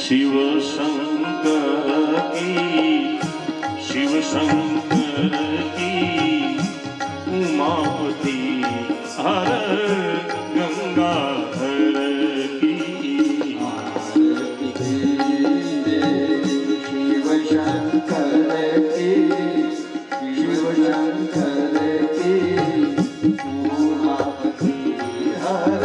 शिव शंकर की उमापति हर गंगाधर की शिव शंकर की उमापति हर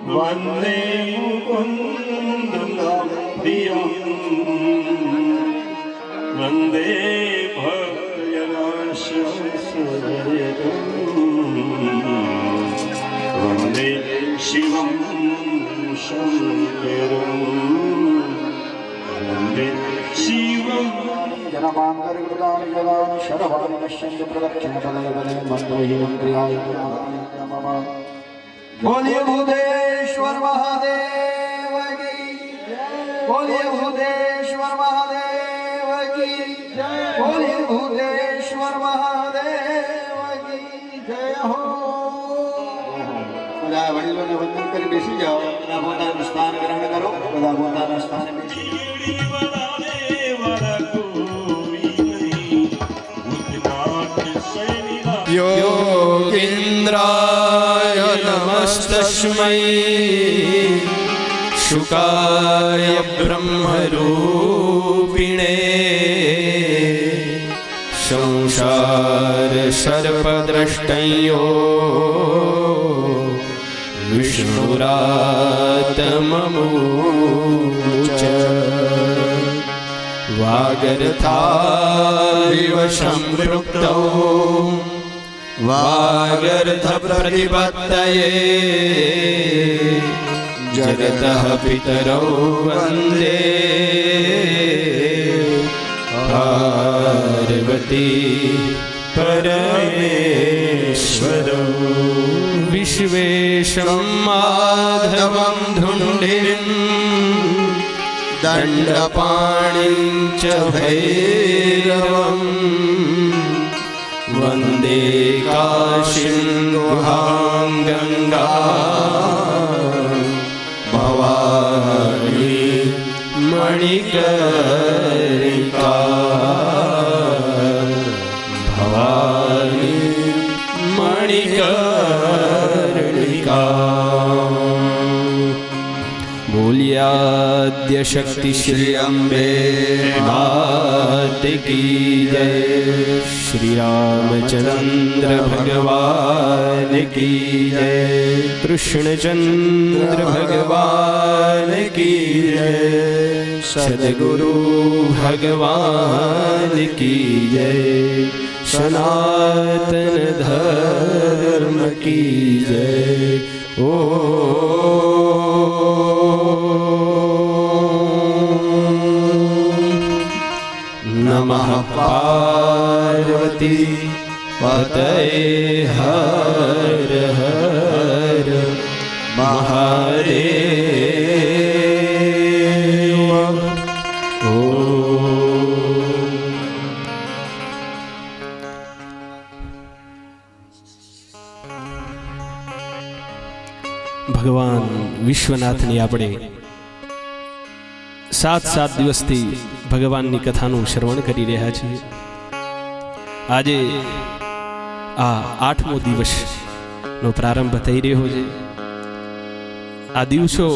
वंदे मुकुंदं प्रियं वंदे भयनाशं वंदे शिवं शंकरं वंदे शिवं जनमान्तर्गतानि जलानि शरवाणि पश्यन्तु प्रदक्षिणपदे मन्त्रहीनं क्रियाय नमः। बोलिए भूतेश्वर महादेव की जय। बोलिए भूतेश्वर महादेव की जय। बोलिए भूतेश्वर महादेव की जय हो। બધા વડીલોને વંદન કરી બેસી જાઓ, બધા પોતાનું સ્થાન ગ્રહણ કરો, બધા પોતાના સ્થાને બેસી योगीन्द्राय नमस्तस्मै शुकाय ब्रह्मरूपिणे संसार सर्पद्रष्टयो विष्णुरातममुच वागर्थाविव सम्पृक्तौ वागर्थ प्रतिपत्तये जगतः पितरौ वन्दे पार्वती परमेश्वरौ विश्वेशं माधवं धुण्डिं दण्डपाणिं च भैरवम् वन्दे काशीं गुहां गंगा भवानी मणिकर्णिका भवानी मणिकर्णिका। बोलिया आद्य शक्ति श्री अम्बे मात की जय। श्री रामचंद्र भगवान की जय। कृष्णचंद्र भगवान की जय। सद्गुरु भगवान की जय। सनातन धर्म की जय। ओ नमः पार्वती पतये हर हर महादेव। ભગવાન વિશ્વનાથની આપણે 7 દિવસથી ભગવાનની કથાનું શ્રવણ કરી રહ્યા છીએ. આજે આ 8મો દિવસનો પ્રારંભ થઈ રહ્યો છે. આ દિવસો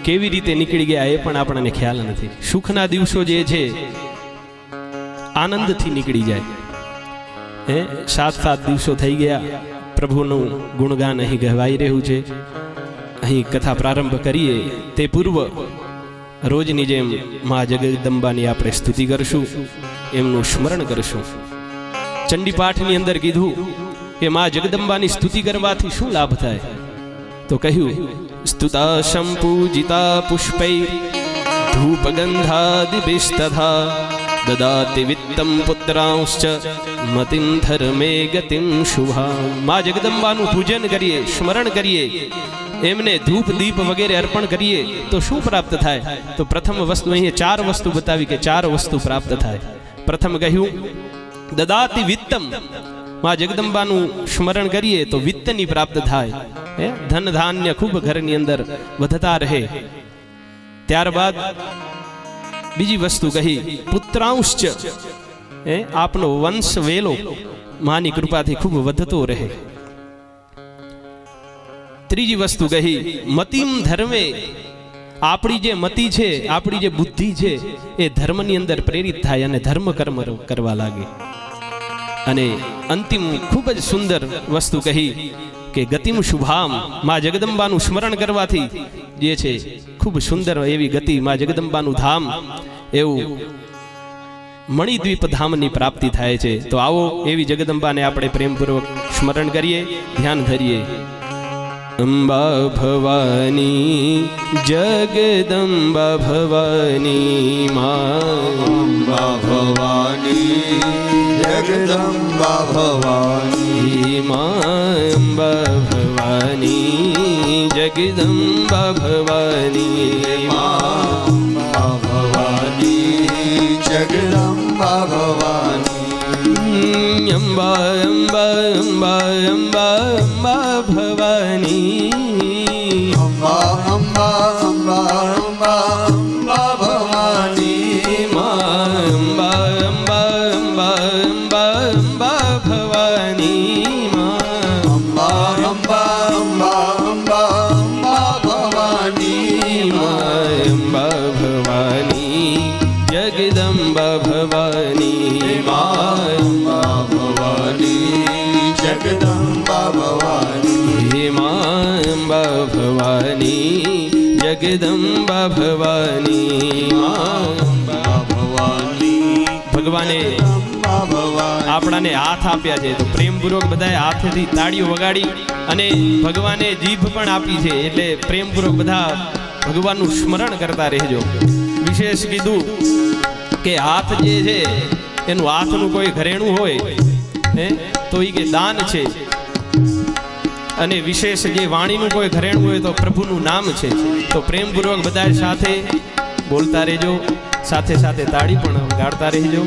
કેવી રીતે નીકળી ગયા એ પણ આપણને ખ્યાલ નથી. સુખના દિવસો જે છે આનંદથી નીકળી જાય. 7 દિવસો થઈ ગયા. પ્રભુનું ગુણગાન અહીં ગવાઈ રહ્યું છે. અહીં કથા પ્રારંભ કરીએ તે પૂર્વ રોજની જેમ મા જગદંબાની આપણે સ્તુતિ કરશું, એમનું સ્મરણ કરશું. ચંડીપાઠની અંદર કીધું કે મા જગદંબાની સ્તુતિ કરવાથી શું લાભ થાય? તો કહ્યું, સ્તુતા સંપૂજિતા પુષ્પૈ ધૂપગંધાદિભિસ્તથા દદાતિ વિત્તમ પુત્રાંશ્ચ મતિમ ધર્મે ગતિમ શુભા. મા જગદંબાનું પૂજન કરીએ, સ્મરણ કરીએ, એમને ધૂપ દીપ વગેરે અર્પણ કરીએ તો શું પ્રાપ્ત થાય? તો પ્રથમ વસ્તુ અહીંયા 4 વસ્તુ બતાવી કે 4 વસ્તુ પ્રાપ્ત થાય. પ્રથમ કહ્યું દદાતિ વિત્તમ. માં જગદંબાનું સ્મરણ કરીએ તો વિત્તની પ્રાપ્ત થાય. ધન ધાન્ય ખૂબ ઘરની અંદર વધતા રહે. ત્યારબાદ બીજી વસ્તુ કહી પુત્રાંશ્ચ. આપનો વંશ વેલો માની કૃપાથી ખૂબ વધતો રહે. ત્રીજી વસ્તુ કહી મતિમ ધર્મે. આપણી જે મતિ છે, આપણી જે બુદ્ધિ છે એ ધર્મની અંદર પ્રેરિત થાય અને ધર્મ કર્મ કરવા લાગે. અને અંતિમ ખૂબ જ સુંદર વસ્તુ કહી કે ગતિમ શુભામ. માં જગદંબાનું સ્મરણ કરવાથી જે છે ખૂબ સુંદર એવી ગતિ, માં જગદંબાનું ધામ, એવું મણિદ્વીપ ધામની પ્રાપ્તિ થાય છે. તો આવો એવી જગદંબાને આપણે પ્રેમપૂર્વક સ્મરણ કરીએ, ધ્યાન ધરીએ. અંબા ભવાની જગદંબા ભવાની માં. અંબા ભવાની જગદંબા ભવાની માં. અંબા ભવાની જગદંબા ભવાની માં. અંબા ભવાની જગદંબા ભવાની. અંબા અંબા અંબા અંબા અંબા ભવાની. અંબા અંબા અંબા અંબા અંબા ભવાની માં. અંબા અંબા અંબા અંબા અંબા ભવાની માં. અંબા અંબા અંબા અંબા અંબા ભવાની માં. અંબા ભવાની જગદંબા ભવાની માં. અંબા ભવાની જગદંબા ભવાની માં. અંબા ભવાની જગદંબા ભવાની માં. અંબા ભવાની ભગવાને અંબા ભવાની આપણાને હાથ આપ્યા છે તો પ્રેમપૂર્વક બધાએ હાથથી તાળીઓ વગાડી અને ભગવાને જીભ પણ આપી છે, એટલે પ્રેમપૂર્વક બધા ભગવાનનું સ્મરણ કરતા રહેજો. વિશેષ કીધું કે હાથ જે છે એનું હાથનું કોઈ ઘરેણું હોય તો એ કે દાન છે, અને વિશેષ જે વાણીનું કોઈ ઘરેણું હોય તો પ્રભુનું નામ છે. તો પ્રેમપૂર્વક બધા સાથે બોલતા રહેજો, સાથે સાથે તાળી પણ ગાડતા રહેજો.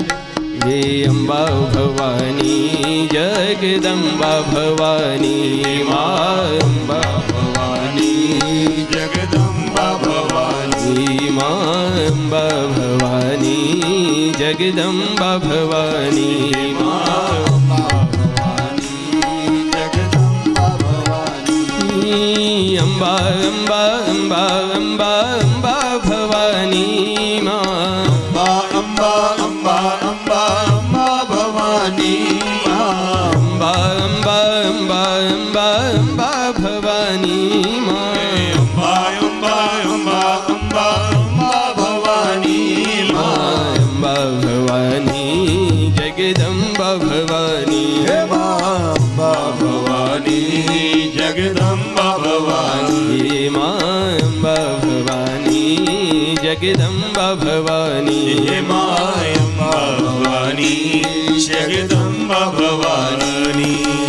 જય અંબા ભવાની જગદંબા ભવાની માં. અંબા ભવાની જગદંબા ભવાની માં. અંબા ભવાની જગદંબા ભવાની માં. અંબા અંબા અંબા અંબા અંબા ભવાની ભવાની અંબા અંબા અંબા અંબા અંબા ભવાની માં અંબા અંબા અંબા અંબા અંબા ભવાની અંબા ભવાની જગદંબા ભવાની અંબા ભવાની જગદંબા ભવાની માં અંબા ભવાની જગદંબા ભવાની હે માં અંબા ભવાની જગદંબા ભવાની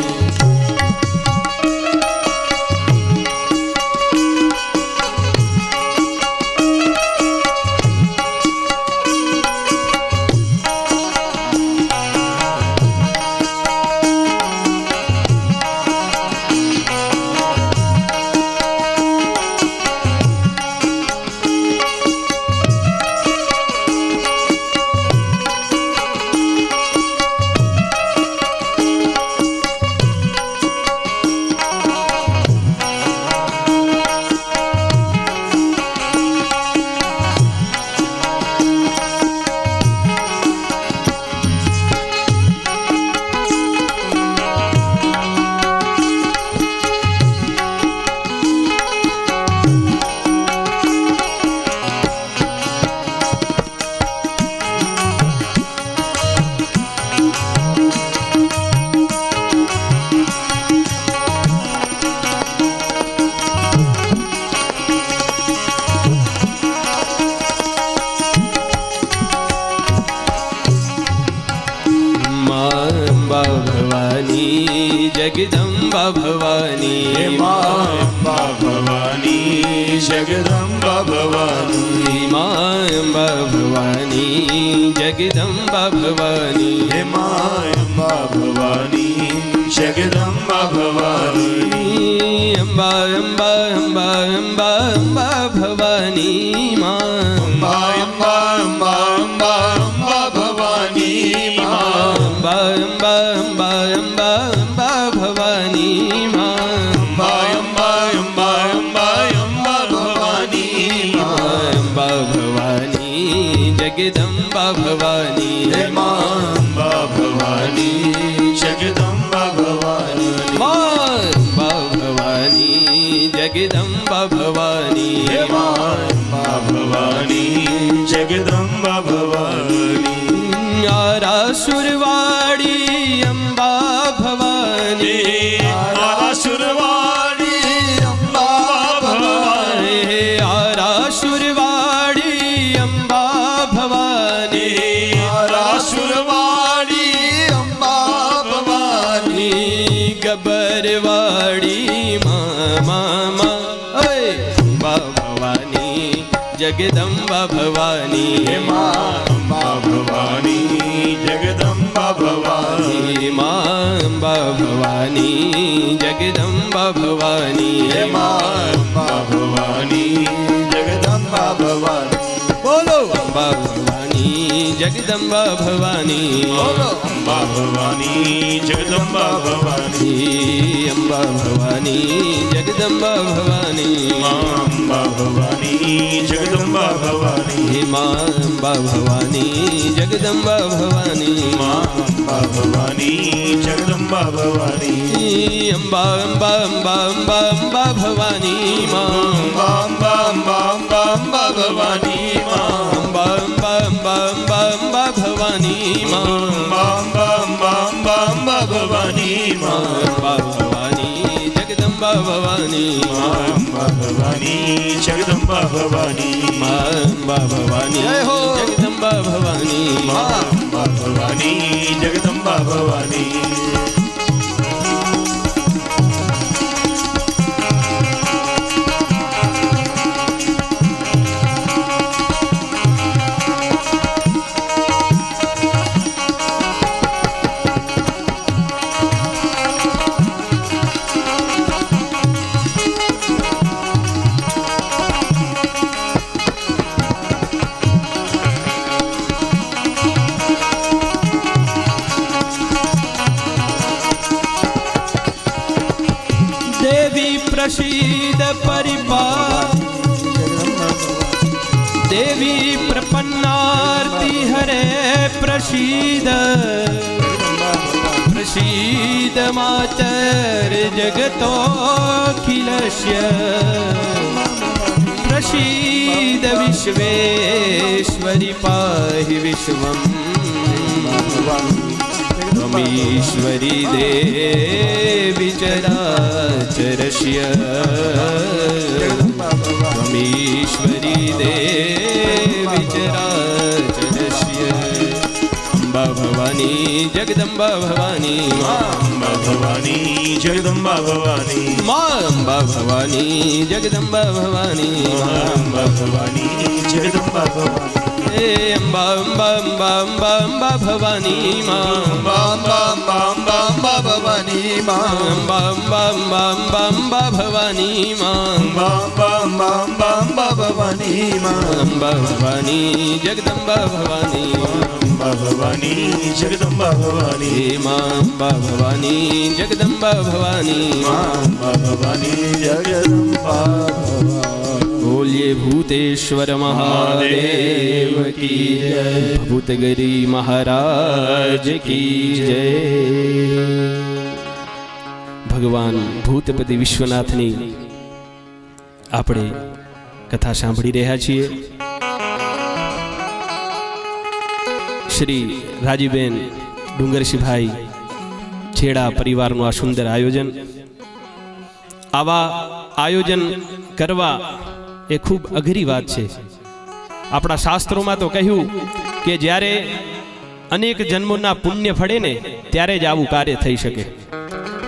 જગદંબા ભવાની અંબા ભવાની જગદંબા ભવાની અંબા ભવાની જગદંબા ભવાની હે અંબા ભવાની જગદંબા ભવાની અંબા અંબા અંબા અંબા અંબા ભવાની અંબા અંબા અંબા અંબા અંબા ભવાની અંબા અંબા અંબા અંબા અંબા ભવાની અંબા અંબા અંબા અંબા અંબા ભવાની અંબા ભવાની જગદંબા ભવાની અંબા ભવાની જગદંબા ભવાની અંબા ભવાની જગદંબા ભવાની અંબા ભવાની જગદંબા ભવાની આરાસુરવાડી અંબા ભવાની આરાસુરવાડી અંબા ભવાની આરાસુરવાડી અંબા ભવાની આરાસુરવાડી અંબા ભવાની ગબરવાડી મા અંબા ભવાની જગદંબા ભવાની અંબા ભવાની જગદંબા ભવાની અંબા ભવાની જગદંબા ભવાની અંબા ભવાની જગદંબા ભવાની બોલો અંબા ભવાની જગદંબા ભવાની અંબા ભવાની જગદંબા ભવાની અંબા ભવાની જગદંબા ભવાની અંબા ભવાની જગદંબા ભવાની અંબા ભવાની જગદંબા ભવાની અંબા ભવાની જગદંબા ભવાની અંબા અંબા અંબા અંબા અંબા ભવાની અંબા અંબા અંબા અંબા અંબા ભવાની અંબા અંબા અંબા અંબા અંબા ભવાની અંબા અંબા અંબા અંબા અંબા ભવાની અંબા ભવાની જગદંબા ભવાની અંબા ભવાની જગદંબા ભવાની અંબા ભવાની જગદંબા ભવાની અંબા ભવાની જગદંબા ભવાની प्रसीद परिपाल देवी प्रपन्नार्ति हरे प्रसीद जगतोऽखिलस्य प्रसीद विश्वेश्वरि पाहि विश्वम् त्वमीश्वरी देवी चराचरस्य त्वमीश्वरी देवी चराचरस्य अम्बा भवानी जगदम्बा भवानी अम्बा भवानी जगदम्बा भवानी माँ अम्बा भवानी जगदम्बा भवानी अम्बा भवानी जगदम्बा भवानी अम्बा अम्बा अम्बा अम्बा अम्बा भवानी माँ अम्बा अम्बा अम्बा अम्बा अम्बा भवानी माँ अम्बा अम्बा अम्बा अम्बा अम्बा भवानी माँ अम्बा अम्बा अम्बा अम्बा अम्बा भवानी माँ अम्बा भवानी जगदम्बा भवानी अम्बा भवानी जगदम्बा भवानी माँ अम्बा भवानी जगदम्बा भवानी माँ अम्बा भवानी जगदम्बा बोलिए भूतेश्वर महादेव की जय भूतगिरी महाराज की जय ભગવાન ભૂતપતિ વિશ્વનાથની આપણે કથા સાંભળી રહ્યા છીએ. શ્રી રાજીબેન ડુંગરશીભાઈ છેડા પરિવારનું આ સુંદર આયોજન. આવા આયોજન કરવા એ ખૂબ અઘરી વાત છે. આપણા શાસ્ત્રોમાં તો કહ્યું કે જ્યારે અનેક જન્મોના પુણ્ય ફળે ને ત્યારે જ આવું કાર્ય થઈ શકે.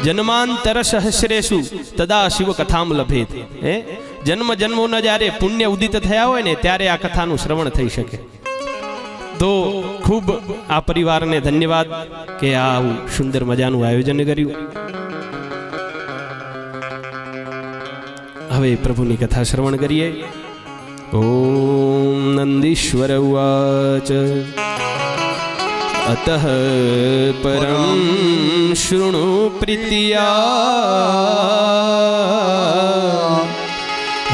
જન્માંતર સહસ્રેષુ તદા શિવ કથામ લભેત. જન્મ જન્મોના જ્યારે પુણ્ય ઉદિત થયા હોય ને ત્યારે આ કથાનું શ્રવણ થઈ શકે. તો ખૂબ આ પરિવારને ધન્યવાદ કે આ આવું સુંદર મજાનું આયોજન કર્યું. હવે પ્રભુની કથા શ્રવણ કરીએ. ઓમ નંદીશ્વર ઉવાચ અતઃ પરમ શૃણુ પ્રીત્યા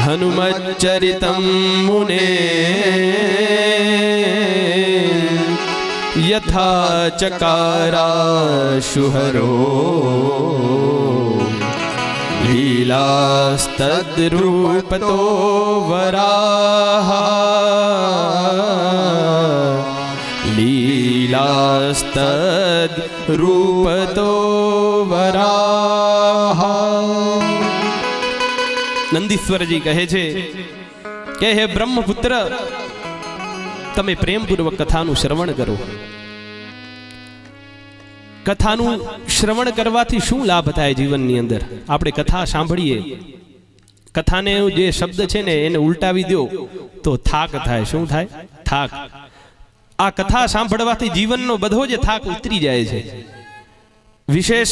હનુમચ્ચરિતં મુને યથા ચકારાશુહરો લીલાસ્તદ્રૂપતો વરાહા લીલાસ્તદ્રૂપતો વરાહા. નંદીશ્વરજી કહે છે કે હે બ્રહ્મપુત્ર, તમે પ્રેમપૂર્વક કથાનું શ્રવણ કરો. કથાનું શ્રવણ કરવાથી શું લાભ થાય જીવનની અંદર? આપણે કથા સાંભળીએ, કથાને જે શબ્દ છે ને એને ઉલટાવી દો તો થાક થાય. શું થાય? થાક. આ કથા સાંભળવાથી જીવનનો બધો જ થાક ઉતરી જાય છે. વિશેષ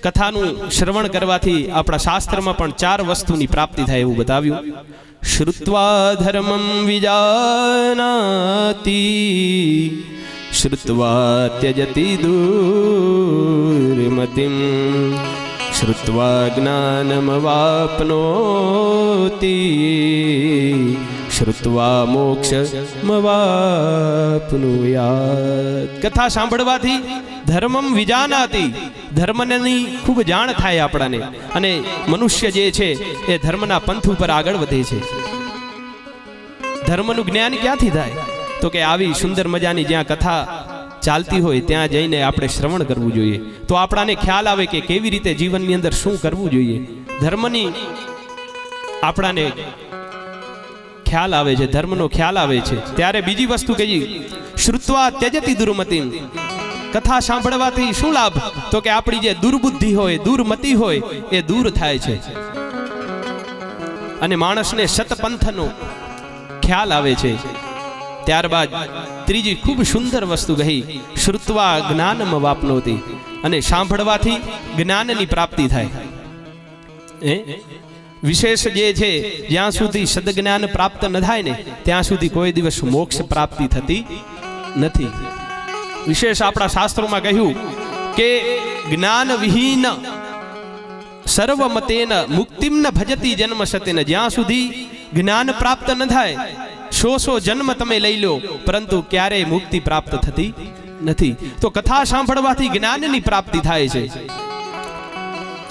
કથાનું શ્રવણ કરવાથી આપણા શાસ્ત્રમાં પણ 4 વસ્તુની પ્રાપ્તિ થાય એવું બતાવ્યું. શ્રુત્વા ધર્મં વિજાનાતિ શ્રુત્વા ત્યજતિ દુર્મતિમ શ્રુત્વા જ્ઞાનમવાપ્નોતિ શ્રુત્વા મોક્ષમવાપ્નુયાત. કથા સાંભળવાથી ધર્મમ વિજાનાતિ, ધર્મની ખૂબ જાણ થાય આપણાને, અને મનુષ્ય જે છે એ ધર્મના પંથ ઉપર આગળ વધે છે. ધર્મનું જ્ઞાન ક્યાંથી થાય? તો કે આવી સુંદર મજાની જ્યાં કથા ચાલતી હોય ત્યાં જઈને આપણે શ્રવણ કરવું જોઈએ. તો આપણાને ખ્યાલ આવે કે કેવી રીતે જીવનની અંદર શું કરવું જોઈએ. ધર્મની આપણાને ખ્યાલ આવે છે, ધર્મનો ખ્યાલ આવે છે. ત્યારે બીજી વસ્તુ કહીએ, શ્રુત્વા ત્યજતિ દુર્મતિમ. કથા સાંભળવાથી શું લાભ? તો કે આપણી જે દુર્બુદ્ધિ હોય, દુર્મતિ હોય એ દૂર થાય છે, અને માણસને સતપંથનો ખ્યાલ આવે છે. ત્યારબાદ ત્રીજી ખૂબ સુંદર વસ્તુ કહી, શ્રુત્વા જ્ઞાનમ વાપનોતિ. અને સાંભળવાથી જ્ઞાનની પ્રાપ્તિ થાય. વિશેષ જે છે, જ્યાં સુધી સદજ્ઞાન પ્રાપ્ત ન થાય ને ત્યાં સુધી કોઈ દિવસ મોક્ષ પ્રાપ્તિ થતી નથી. વિશેષ આપણા શાસ્ત્રોમાં કહ્યું કે જ્ઞાન વિહીન સર્વમતેન મુક્તિમ ન ભજતી જન્મ સતેન. જ્યાં સુધી જ્ઞાન પ્રાપ્ત ન થાય, 100 જન્મ તમે લઈ લો પરંતુ ક્યારેય મુક્તિ પ્રાપ્ત થતી નથી. તો કથા સાંભળવાથી જ્ઞાનની પ્રાપ્તિ થાય છે.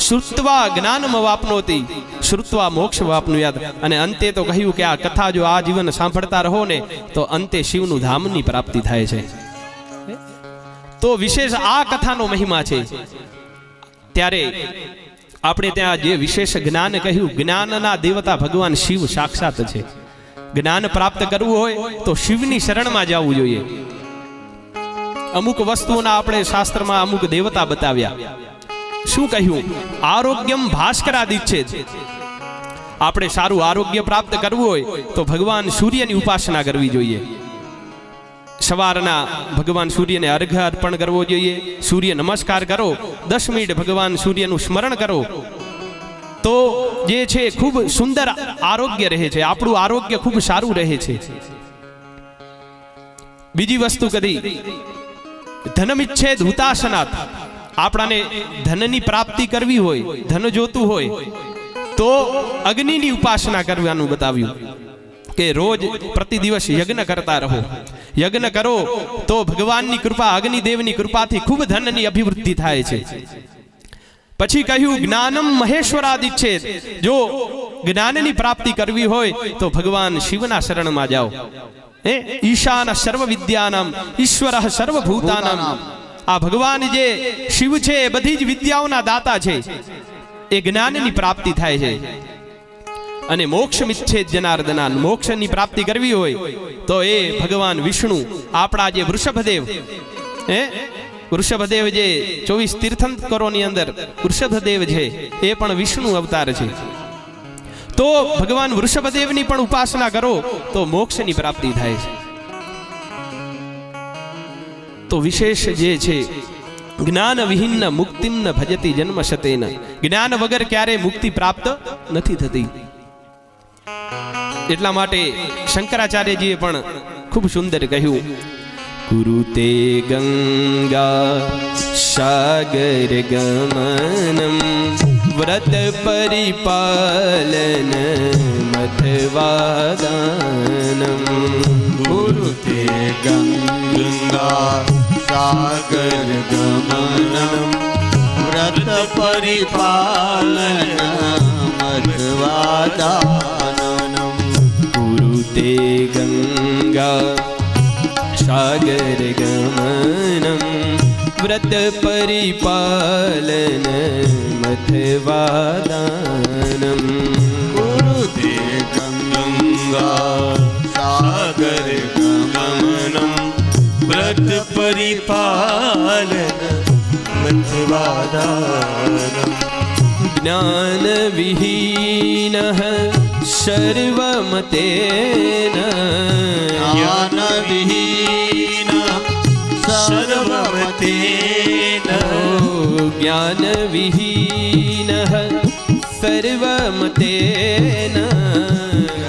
શ્રુત્વા જ્ઞાનમ વાપનોતી શ્રુત્વા મોક્ષ વાપનુયાત. અને અંતે તો કહ્યું કે આ કથા જો આ જીવન સાંભળતા રહો ને તો અંતે શિવનું ધામની પ્રાપ્તિ થાય છે. તો વિશેષ આ કથાનો મહિમા છે. ત્યારે આપણે ત્યાં જે વિશેષ જ્ઞાન કહ્યું, જ્ઞાનના દેવતા ભગવાન શિવ સાક્ષાત છે. જ્ઞાન પ્રાપ્ત કરવું હોય તો શિવની શરણમાં જવું જોઈએ. અમુક વસ્તુઓના આપણે શાસ્ત્રમાં અમુક દેવતા બતાવ્યા. શું કહ્યું? આરોગ્યમ ભાસ્કરાદિચ્છેદ. આપણે સારું આરોગ્ય પ્રાપ્ત કરવું હોય તો ભગવાન સૂર્યની ઉપાસના કરવી જોઈએ. સવારના ભગવાન સૂર્યને અર્ઘ અર્પણ કરવો જોઈએ. સૂર્ય નમસ્કાર કરો, 10 મિનિટ ભગવાન સૂર્યનું સ્મરણ કરો તો જે છે ખૂબ સુંદર આરોગ્ય રહે છે. આપણું આરોગ્ય ખૂબ સારું રહે છે. બીજી વસ્તુ કદી ધનમિચ્છેદ હુતાસનાત. આપણાને ધનની પ્રાપ્તિ કરવી હોય, ધન જોતું હોય તો અગ્નિની ઉપાસના કરવાનું બતાવ્યું કે રોજ પ્રતિ દિવસ યજ્ઞ કરતા રહો. યજ્ઞ કરો તો ભગવાનની કૃપા, અગ્નિદેવની કૃપાથી ખૂબ ધનની અભિવૃદ્ધિ થાય છે. પછી કહ્યું જ્ઞાનમ મહેશ્વરાદિચ્છેદ. જો જ્ઞાનની પ્રાપ્તિ કરવી હોય તો ભગવાન શિવના શરણમાં જાઓ. ઈશાન સર્વ વિદ્યાનામ ઈશ્વર સર્વભૂતાનામ. આ ભગવાન જે શિવ છે એ બધી જ વિદ્યાઓના દાતા છે. એ જ્ઞાનની પ્રાપ્તિ થાય છે. અને મોક્ષ મિચ્છેદ જનાર્દના. મોક્ષની પ્રાપ્તિ કરવી હોય તો એ ભગવાન વિષ્ણુ, આપણા જે વૃષભદેવ, વૃષભદેવ જે 24 તીર્થંકરોની અંદર વૃષભદેવ છે એ પણ વિષ્ણુ અવતાર છે. તો ભગવાન વૃષભદેવની પણ ઉપાસના કરો તો મોક્ષની પ્રાપ્તિ થાય છે. તો વિશેષ જે છે જ્ઞાન વિહીન મુક્તિમ ન ભજતી જન્મ શતેન. જ્ઞાન વગર ક્યારે મુક્તિ પ્રાપ્ત નથી થતી. એટલા માટે શંકરાચાર્યજીએ પણ ખૂબ સુંદર કહ્યું, કુરુતે ગંગા સાગર ગમનમ વ્રત પરિપાલન મથવાદાનમ. ગુરુતે ગંગા સાગર ગમનમ વ્રત પરિપાલન મધવાદાનમ. કુરુતે ગંગા સાગર ગમનમ વ્રત પરિપાલન મથવાદાનમ. ગુરુતે ગંગા સાગર ગમનમ વ્રત પરિપાલન મથવાદાનમ. જ્ઞાન વિહીન સર્વમતેન. જ્ઞાન વિહીન સર્વમતેન. જ્ઞાન વિહીન સર્વમતેન.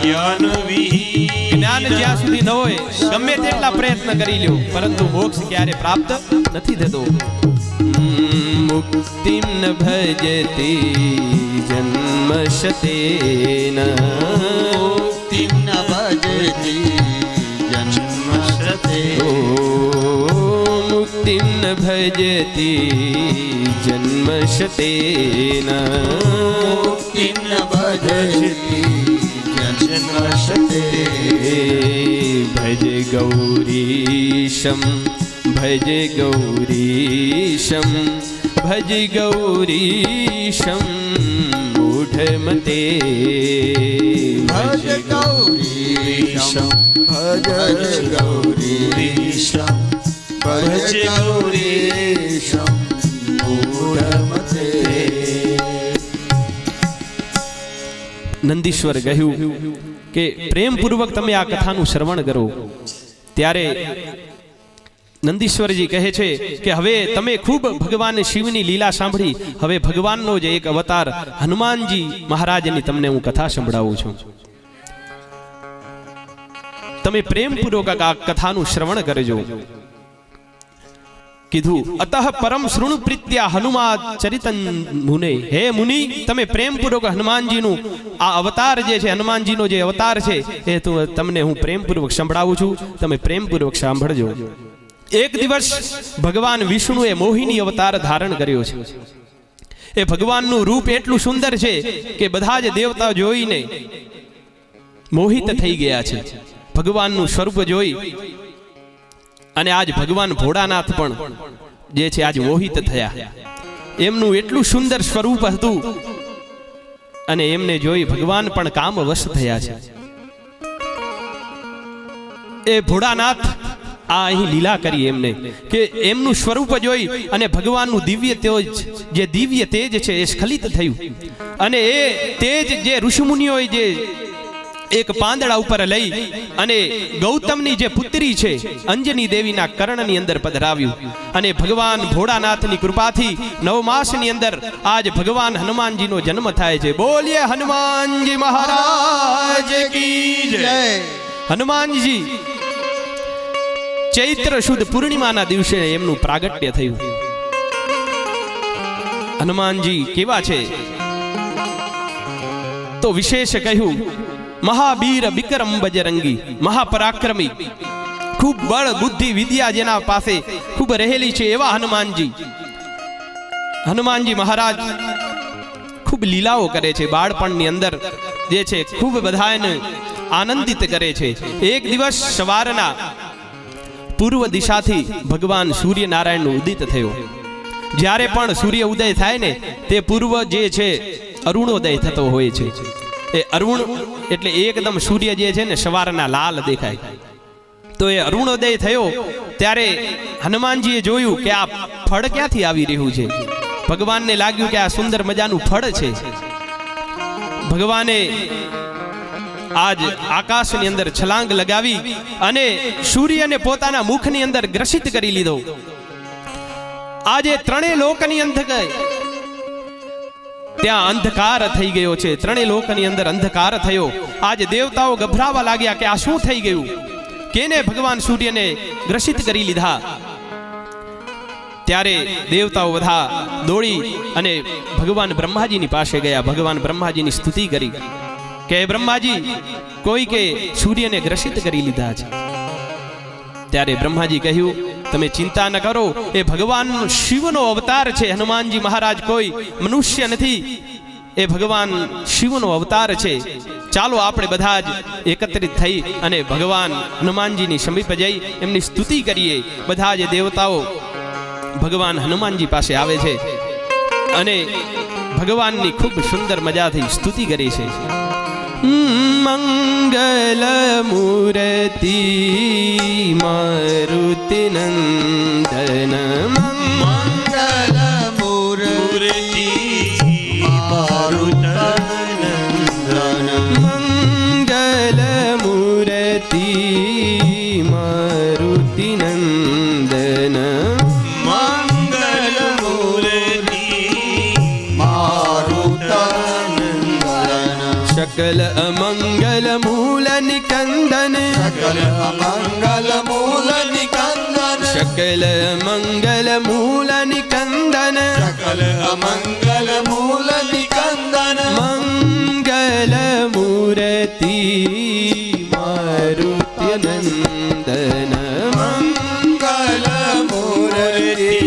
જ્ઞાન વિહીન. જ્ઞાન જ્યાં સુધી ન હોય ગમે તેટલા પ્રયત્ન કરી લ્યો પરંતુ મોક્ષ ક્યારે પ્રાપ્ત નથી થતો. મુક્તિમ ન ભજતી જન્મ શતેન. મુક્તિમ ન ભજતી જન્મ શતેન. મુક્તિમ ન ભજતી જન્મ શતેન. મુક્તિમ ન ભજતી જન્મ શતેન. ભજ ગૌરીશમ ભજ ગૌરીશમ ભજ ગૌરીશમ મૂઢમતે. ભજ ગૌરીશમ ભજ ગૌરીશમ ભજ ગૌરીશમ મૂઢમતે. નંદીશ્વર કહ્યું કે પ્રેમપૂર્વક તમે આ કથાનું શ્રવણ કરો. ત્યારે નંદીશ્વરજી કહે છે કે હવે તમે ખૂબ ભગવાન શિવની લીલા સાંભળી, હવે ભગવાનનો જે એક અવતાર હનુમાનજી મહારાજની તમને હું કથા સંભળાવું છું. તમે પ્રેમપૂર્વક આ કથાનું શ્રવણ કરજો. કીધું અતઃ પરમ શૃણુ પ્રીત્યા હનુમાન ચરિતં મુને. હે મુનિ, તમે પ્રેમપૂર્વક હનુમાનજીનું આ અવતાર જે છે, હનુમાનજીનો જે અવતાર છે એ તમને હું પ્રેમપૂર્વક સંભળાવું છું. તમે પ્રેમપૂર્વક સાંભળજો. એક દિવસ ભગવાન વિષ્ણુએ મોહિની અવતાર ધારણ કર્યો છે. એ ભગવાનનું રૂપ એટલું સુંદર છે કે બધા જ દેવતાઓ જોઈને મોહિત થઈ ગયા છે ભગવાનનું સ્વરૂપ જોઈ. અને આજ ભગવાન ભોળાનાથ પણ જે છે આજ મોહિત થયા. એમનું એટલું સુંદર સ્વરૂપ હતું અને એમને જોઈ ભગવાન પણ કામવશ થયા છે. એ ભોળાનાથ આ અહીં લીલા કરી એમને કે એમનું સ્વરૂપ જોઈ અને ભગવાનનું દિવ્ય તેજ, જે દિવ્ય તેજ છે એ સ્ખલિત થયું. અને એ તેજ જે ઋષિમુનિઓએ જે એક પાંદડા ઉપર લઈ અને ગૌતમની જે પુત્રી છે અંજની દેવીના કર્ણની અંદર પધરાવ્યું. અને ભગવાન ભોળાનાથની કૃપાથી 9 માસની અંદર આજ ભગવાન હનુમાનજીનો જન્મ થાય છે. બોલીએ હનુમાનજી મહારાજ કી જય. હનુમાનજી ચૈત્ર શુદ્ધ પૂર્ણિમાના દિવસે એમનું પ્રાગટ્ય થયું. હનુમાનજી કેવા છે તો વિશેષ કહ્યું, મહાબીર વિક્રમ બજરંગી, મહાપરાક્રમી, ખૂબ બળ બુદ્ધિ વિદ્યા જેના પાસે ખૂબ રહેલી છે એવા હનુમાનજી. હનુમાનજી મહારાજ ખૂબ લીલાઓ કરે છે બાળપણની અંદર, જે છે ખૂબ બધાને આનંદિત કરે છે. એક દિવસ સવારના પૂર્વ દિશાથી ભગવાન સૂર્યનારાયણનું ઉદિત થયો. જ્યારે પણ સૂર્ય ઉદય થાય ને તે પૂર્વ જે છે અરુણોદય થતો હોય છે. એ અરુણ એટલે એકદમ સૂર્ય જે છે ને સવારના લાલ દેખાય. તો એ અરુણોદય થયો ત્યારે હનુમાનજીએ જોયું કે આ ફળ ક્યાંથી આવી રહ્યું છે. ભગવાનને લાગ્યું કે આ સુંદર મજાનું ફળ છે. ભગવાને આજ આકાશની અંદર છલાંગ લગાવી અને સૂર્યને પોતાના મુખની અંદર ગ્રસિત કરી લીધો. આજે ત્રણેય લોકની અંદર ત્યાં અંધકાર થઈ ગયો છે. ત્રણેય લોકની અંદર અંધકાર થયો. આજે દેવતાઓ ગભરાવા લાગ્યા કે આ શું થઈ ગયું, કેને ભગવાન સૂર્યને ગ્રસિત કરી લીધા. ત્યારે દેવતાઓ બધા દોડી અને ભગવાન બ્રહ્માજીની પાસે ગયા. ભગવાન બ્રહ્માજીની સ્તુતિ કરી કે બ્રહ્માજી કોઈ કે સૂર્યને ગ્રસિત કરી લીધા છે. ત્યારે બ્રહ્માજી કહ્યું, તમે ચિંતા ન કરો, એ ભગવાન શિવનો અવતાર છે. હનુમાનજી મહારાજ કોઈ મનુષ્ય નથી, એ ભગવાન શિવનો અવતાર છે. ચાલો આપણે બધા જ એકત્રિત થઈ અને ભગવાન હનુમાનજીની સમીપ જઈ એમની સ્તુતિ કરીએ. બધા જ દેવતાઓ ભગવાન હનુમાનજી પાસે આવે છે અને ભગવાનની ખૂબ સુંદર મજાથી સ્તુતિ કરી છે. મંગલ મૂર્તિ મારુતિ નંદન, મંગલ મૂર્તિ મારુત નંદન, મંગલ મૂર્તિ મારુતિ નંદન, મંગલ મૂર્તિ મારુત નંદન, सकल अमंगल मूल निकंदन, सकल અમંગલ મૂલ નિકંદન, सकल मंगल मूल निकंदन, सकल અમંગલ મૂલ નિકંદન, मंगल मूर्ति मारुति नंदन, મંગલ મૂર્તિ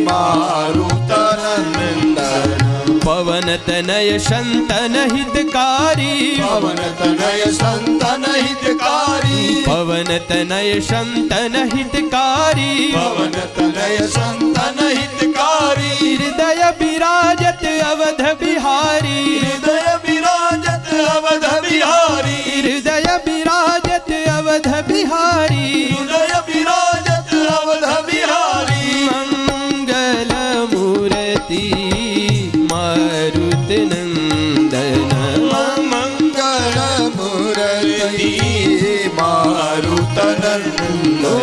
મારુત નંદન, पवन तनय संतन हितकारी, પવન તનય સંતન હિતકારી, पवन तनय संतन हितकारी, પવન તનય સંતન હિતકારી, हृदय विराजत अवध बिहारी, હૃદય વિરાજત અવધ બિહારી, हृदय विराजत अवध बिहारी, હૃદય વિરાજત અવધ બિહારી, मंगल मूर्ति मारुति नंदन, મંગળ મૂર્તિ મારુત નંદન, ओ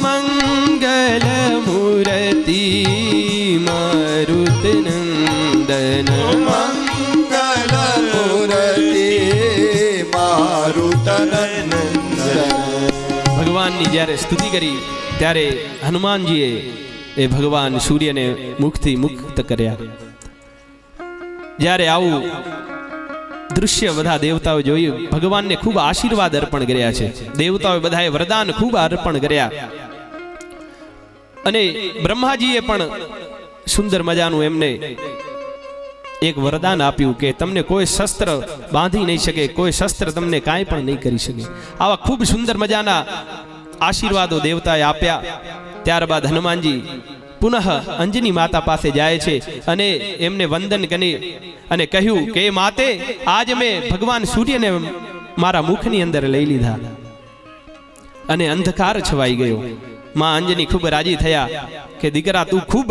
मंगल मूर्ति मारुति नंदन, મંગળ મૂર્તિ મારુત નંદન. ભગવાનની જ્યારે સ્તુતિ કરી ત્યારે હનુમાનજીએ એ ભગવાન સૂર્યને મુખથી મુક્ત કર્યા. જ્યારે આવું દૃશ્ય બધા દેવતાઓ જોયું, ભગવાનને ખૂબ આશીર્વાદ અર્પણ કર્યા છે. દેવતાઓએ બધાએ વરદાન ખૂબ અર્પણ કર્યા અને બ્રહ્માજીએ પણ સુંદર મજાનું એમને એક વરદાન આપ્યું કે તમને કોઈ શસ્ત્ર બાંધી નહીં શકે, કોઈ શસ્ત્ર તમને કાંઈ પણ નહીં કરી શકે. આવા ખૂબ સુંદર મજાના આશીર્વાદો દેવતાએ આપ્યા. ત્યારબાદ હનુમાનજી પુનઃ અંજની માતા પાસે જાય છે અને એમને વંદન કરી અને કહ્યું કે માતે, આજ મેં ભગવાન સૂર્યને મારા મુખની અંદર લઈ લીધા અને અંધકાર છવાઈ ગયો. માં અંજની ખૂબ રાજી થયા કે દીકરા, તું ખૂબ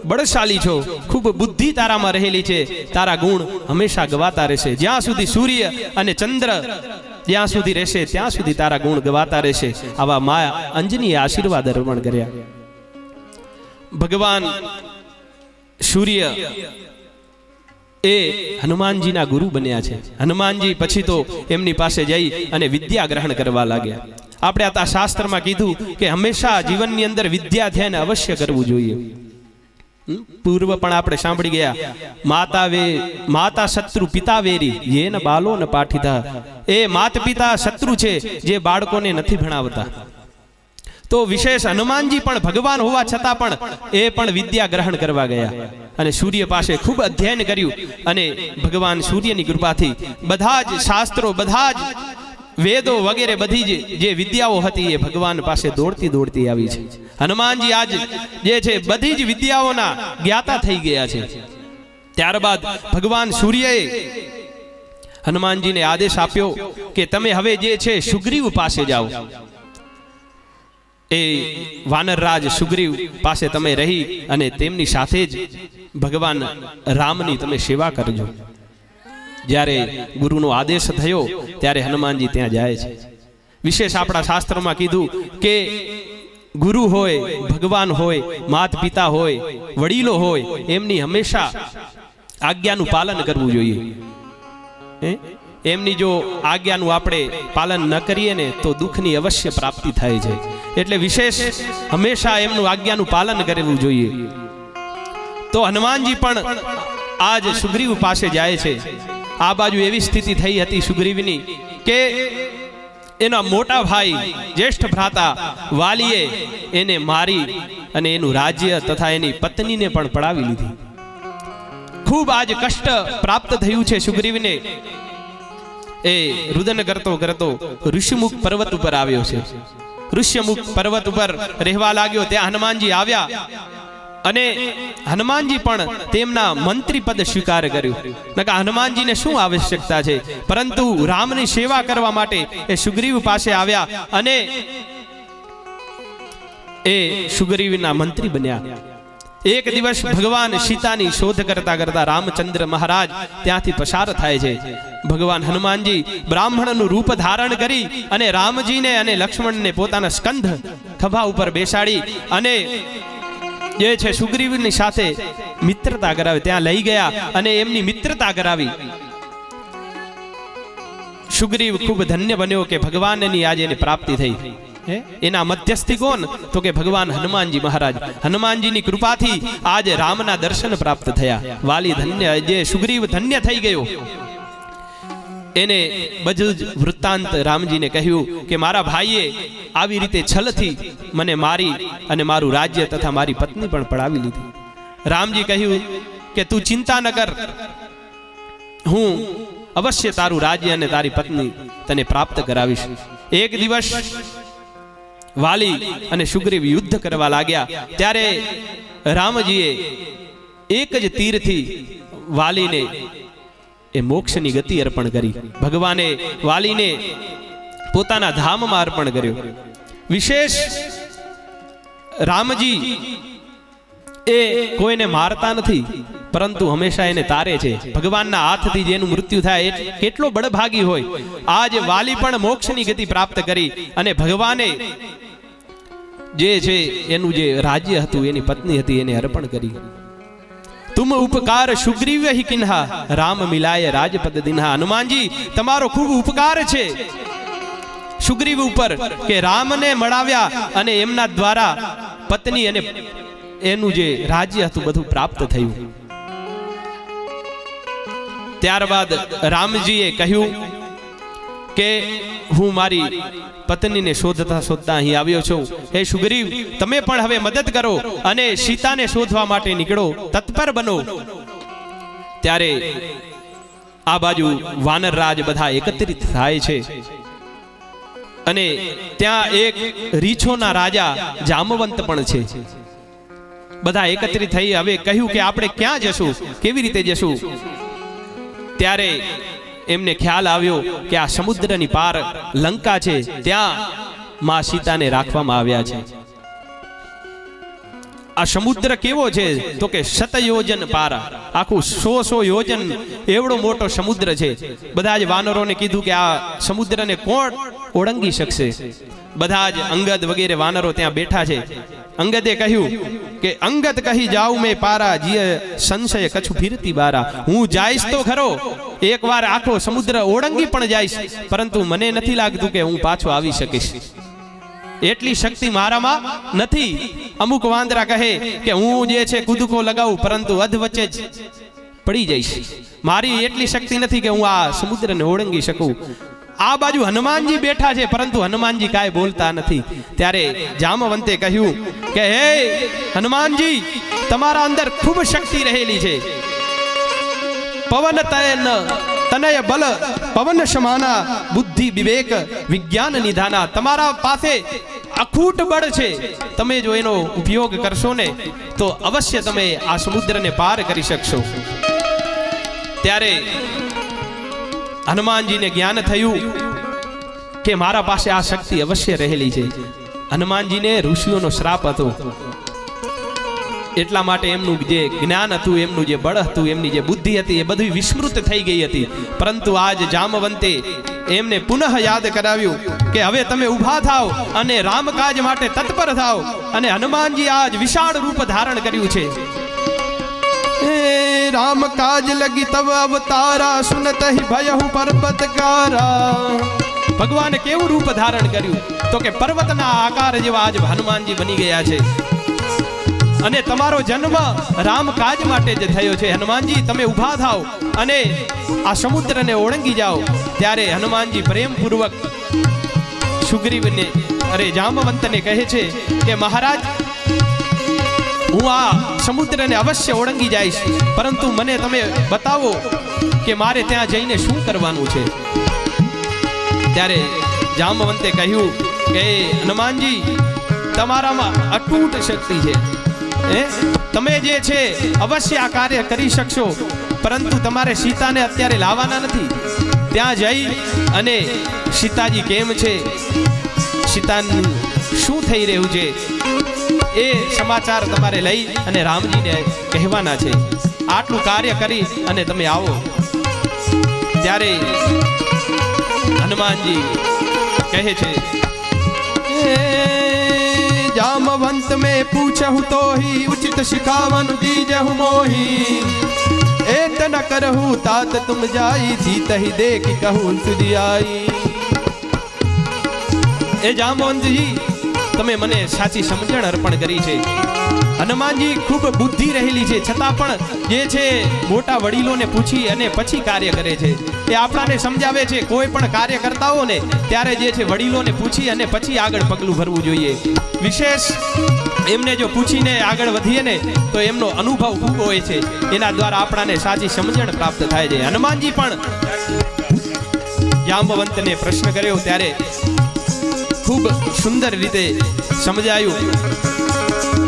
બળશાલી છો, ખૂબ બુદ્ધિ તારામાં રહેલી છે, તારા ગુણ હંમેશા ગવાતા રહેશે. જ્યાં સુધી સૂર્ય અને ચંદ્ર જ્યાં સુધી રહેશે ત્યાં સુધી તારા ગુણ ગવાતા રહેશે. આવા માં અંજનીએ આશીર્વાદ અર્પણ કર્યા. ભગવાન સૂર્ય એ હનુમાનજીના ગુરુ બન્યા છે. હનુમાનજી પછી તો એમની પાસે જઈ અને વિદ્યા ગ્રહણ કરવા લાગ્યા. આપણે આ શાસ્ત્રમાં કીધું કે હંમેશા જીવનની અંદર વિદ્યાધ્યાન અવશ્ય કરવું જોઈએ. પૂર્વ પણ આપણે સાંભળી ગયા, માતા શત્રુ પિતા વેરી યેન બાલો ન પાઠિતા. એ માત પિતા શત્રુ છે જે બાળકોને નથી ભણાવતા. તો વિશેષ હનુમાનજી પણ ભગવાન હોવા છતાં પણ એ પણ વિદ્યા ગ્રહણ કરવા ગયા અને સૂર્ય પાસે ખૂબ અધ્યયન કર્યું અને ભગવાન સૂર્યની કૃપાથી બધા જ શાસ્ત્રો, બધા જ વેદો વગેરે બધી જે વિદ્યાઓ હતી એ ભગવાન પાસે દોડતી દોડતી આવી છે. હનુમાનજી આજ જે છે બધી જ વિદ્યાઓના જ્ઞાતા થઈ ગયા છે. ત્યારબાદ ભગવાન સૂર્યએ હનુમાનજીને આદેશ આપ્યો કે તમે હવે જે છે સુગ્રીવ પાસે જાઓ. એ વાનરરાજ સુગ્રીવ પાસે તમે રહી અને તેમની સાથે જ ભગવાન રામની તમે સેવા કરજો. જ્યારે ગુરુનો આદેશ થયો ત્યારે હનુમાનજી ત્યાં જાય છે. વિશેષ આપણા શાસ્ત્રોમાં કીધું કે ગુરુ હોય, ભગવાન હોય, માત પિતા હોય, વડીલો હોય, એમની હંમેશા આજ્ઞાનું પાલન કરવું જોઈએ. એમની જો આજ્ઞાનું આપણે પાલન ન કરીએ ને તો દુઃખની અવશ્ય પ્રાપ્તિ થાય છે. એટલે વિશેષ હંમેશા એમનું આજ્ઞાનું પાલન કરવું જોઈએ. તો હનુમાનજી પણ આજ સુગ્રીવ પાસે જાય છે. આ બાજુ એવી સ્થિતિ થઈ હતી સુગ્રીવની કે એના મોટા ભાઈ જ્યેષ્ઠ ભ્રાતા વાલીએ એને મારી અને એનું રાજ્ય તથા એની પત્નીને પણ પડાવી લીધી. ખૂબ આજ કષ્ટ પ્રાપ્ત થયું છે સુગ્રીવને. એ રુદન કરતો કરતો ઋષિમુખ પર્વત ઉપર આવ્યો છે. ઋષ્યમુખ પર્વત ઉપર રહેવા લાગ્યો. ત્યાં હનુમાનજી આવ્યા અને હનુમાનજી પણ તેમના મંત્રી પદ સ્વીકાર કર્યું. નકા હનુમાનજીને શું આવશ્યકતા છે, પરંતુ રામની સેવા કરવા માટે એ સુગ્રીવ પાસે આવ્યા અને એ સુગ્રીવના મંત્રી બન્યા. એક દિવસ ભગવાન સીતાની શોધ કરતા કરતા રામચંદ્ર મહારાજ ત્યાંથી પસાર થાય છે. ભગવાન હનુમાનજી બ્રાહ્મણનું રૂપ ધારણ કરી અને રામજીને અને લક્ષ્મણને પોતાના સ્કંધ ખભા ઉપર બેસાડી અને જે છે સુગ્રીવની સાથે મિત્રતા કરાવી, ત્યાં લઈ ગયા અને એમની મિત્રતા કરાવી. સુગ્રીવ ખૂબ ધન્ય બન્યો કે ભગવાનની આજે એની પ્રાપ્તિ થઈ. એના મધ્યસ્થી કોણ? તો કે ભગવાન હનુમાનજી મહારાજ. હનુમાનજીની કૃપાથી આજે રામના દર્શન પ્રાપ્ત થયા. વાલી ધન્ય, જે સુગ્રીવ ધન્ય થઈ ગયો. એને બધું જ વૃત્તાંત રામજીને કહ્યું કે મારા ભાઈએ આવી રીતે છલથી મને મારી અને મારું રાજ્ય તથા મારી પત્ની પણ પડાવી લીધી. રામજી કહ્યું કે તું ચિંતા ન કર, હું અવશ્ય તારું રાજ્ય અને તારી પત્ની તને પ્રાપ્ત કરાવીશ. એક દિવસ વાલી અને સુગ્રીવ યુદ્ધ કરવા લાગ્યા. ત્યારે રામજીએ એક જ તીરથી વાલીને એ મોક્ષની ગતિ અર્પણ કરી. ભગવાને વાલીને પોતાના ધામમાં અર્પણ કર્યો. વિશેષ રામજી એ કોઈને મારતા નથી, પરંતુ હંમેશા એને તારે છે. ભગવાનના હાથથી જેનું મૃત્યુ થાય એ કેટલો બળભાગી હોય. આજ વાલી પણ મોક્ષની ગતિ પ્રાપ્ત કરી અને ભગવાને જે છે એનું જે રાજ્ય હતું, એની પત્ની હતી, એને અર્પણ કરી. તુમ ઉપકાર સુગ્રીવ હિ કિન્હા, રામ મિલાય રાજપદ દિન્હા. હનુમાનજી તમારો ખૂબ ઉપકાર છે સુગ્રીવ ઉપર કે રામને મળાવ્યા અને એમના દ્વારા પત્ની અને એનું જે રાજ્ય હતું બધું પ્રાપ્ત થયું. ત્યારબાદ રામજીએ કહ્યું કે હું મારી પત્નીને શોધતા શોધતા અહીં આવ્યો છું. હે સુગ્રીવ, તમે પણ હવે મદદ કરો અને સીતાને શોધવા માટે નીકળો, તત્પર બનો. ત્યારે આ બાજુ વાનરરાજ બધા એકત્રિત થાય છે અને ત્યાં એક રીછોના રાજા જામવંત પણ છે. બધા એકત્રિત થઈ હવે કહ્યું કે આપણે ક્યાં જશું, કેવી રીતે જશું? ત્યારે એમને ખ્યાલ આવ્યો કે આ સમુદ્રની પાર લંકા છે, ત્યાં માં સીતાને રાખવામાં આવ્યા છે. આ સમુદ્ર કેવો છે તો કે શતયોજન પાર, આખું 100 યોજન એવડો મોટો સમુદ્ર છે. બધા જ વાનરોને કીધું કે આ સમુદ્રને કોણ ઓળંગી શકશે? બધા જ અંગદ વગેરે વાનરો ત્યાં બેઠા છે. અંગદે કહ્યું કે અંગદ કહી જાઉં મેં પારા, જીય સંશય કછું ફીરતી બારા. હું જાઈશ તો ખરો, એકવાર આખો સમુદ્ર ઓળંગી પણ જાઈશ, પરંતુ મને નથી લાગતું કે હું પાછો આવી શકીશ. એટલી શક્તિ મારામાં નથી. અમુક વાંદરા કહે કે હું જે છે કૂદકો લગાવું, પરંતુ અધ વચ્ચે જ પડી જઈશ. મારી એટલી શક્તિ નથી કે હું આ સમુદ્રને ઓળંગી શકું. આ બાજુ હનુમાનજી બેઠા છે, પરંતુ હનુમાનજી કાંઈ બોલતા નથી. ત્યારે જામવંતે કહ્યું કે હે હનુમાનજી, તમારા અંદર ખૂબ શક્તિ રહેલી છે. પવન તનય બલ પવન સમાના, બુદ્ધિ વિવેક વિજ્ઞાન નિધાના. તમારા પાસે અખૂટ બળ છે. તમે જો એનો ઉપયોગ કરશો ને તો અવશ્ય તમે આ સમુદ્રને પાર કરી શકશો. ત્યારે હનુમાનજીને જ્ઞાન થયું કે મારા પાસે આ શક્તિ અવશ્ય રહેલી છે. હનુમાનજીને ઋષિઓનો શ્રાપ હતો, એટલા માટે એમનું જે જ્ઞાન હતું, એમનું જે બળ હતું, એમની જે બુદ્ધિ હતી, એ બધી વિસ્મૃત થઈ ગઈ હતી. પરંતુ આજ જામવંતે એમને પુનઃ યાદ કરાવ્યું કે હવે તમે ઊભા થાઓ અને રામકાજ માટે તત્પર થાઓ. અને હનુમાનજી આજ વિશાળ રૂપ ધારણ કર્યું છે. રામ કાજ લગી તવ અવતારા, સુનત હી ભયહુ પર્વતકારા. ભગવાને કેવું રૂપ ધારણ કર્યું તો કે પર્વતના આકાર જેવા આજ હનુમાનજી બની ગયા છે. અને તમારો જન્મ રામ કાજ માટે જ થયો છે. હનુમાનજી તમે ઊભા થાઓ અને આ સમુદ્રને ઓળંગી જાઓ. ત્યારે હનુમાનજી પ્રેમપૂર્વક સુગ્રીવને જામવંતને કહે છે કે મહારાજ, હું આ સમુદ્રને અવશ્ય ઓળંગી જઈશ, પરંતુ મને તમે બતાવો કે મારે ત્યાં જઈને શું કરવાનું છે. ત્યારે જામવંતે કહ્યું કે હનુમાનજી, તમારામાં અતૂટ શક્તિ છે. તમે જે છે અવશ્ય આ કાર્ય કરી શકશો, પરંતુ તમારે સીતાને અત્યારે લાવવાના નથી. ત્યાં જઈ અને સીતાજી કેમ છે, સીતાનું શું થઈ રહ્યું છે, એ સમાચાર તમારે લઈ અને રામજીને કહેવાના છે. આટલું કાર્ય કરી અને તમે આવો. ત્યારે હનુમાનજી કહે છે, જામવંત મેં પૂછહું તો ही उचित शिखावन दीजहु मोही, एत न करहु तात तुम जाई, जीत ही देख कहूं सुधी आई. એ જામવંતજી, તમે મને સાચી સમજણ અર્પણ કરી છે. હનુમાનજી ખૂબ બુદ્ધિ રહેલી છે, છતાં પણ જે છે મોટા વડીલોને પૂછી અને પછી કાર્ય કરે છે. એ આપણાને સમજાવે છે કોઈ પણ કાર્ય કરતા હો ને ત્યારે જે છે વડીલોને પૂછી અને પછી આગળ પગલું ભરવું જોઈએ. વિશેષ એમને જો પૂછીને આગળ વધીએ ને તો એમનો અનુભવ ખૂબ હોય છે, એના દ્વારા આપણાને સાચી સમજણ પ્રાપ્ત થાય છે. હનુમાનજી પણ જાંબવંતને પ્રશ્ન કર્યો ત્યારે ખૂબ સુંદર રીતે સમજાયું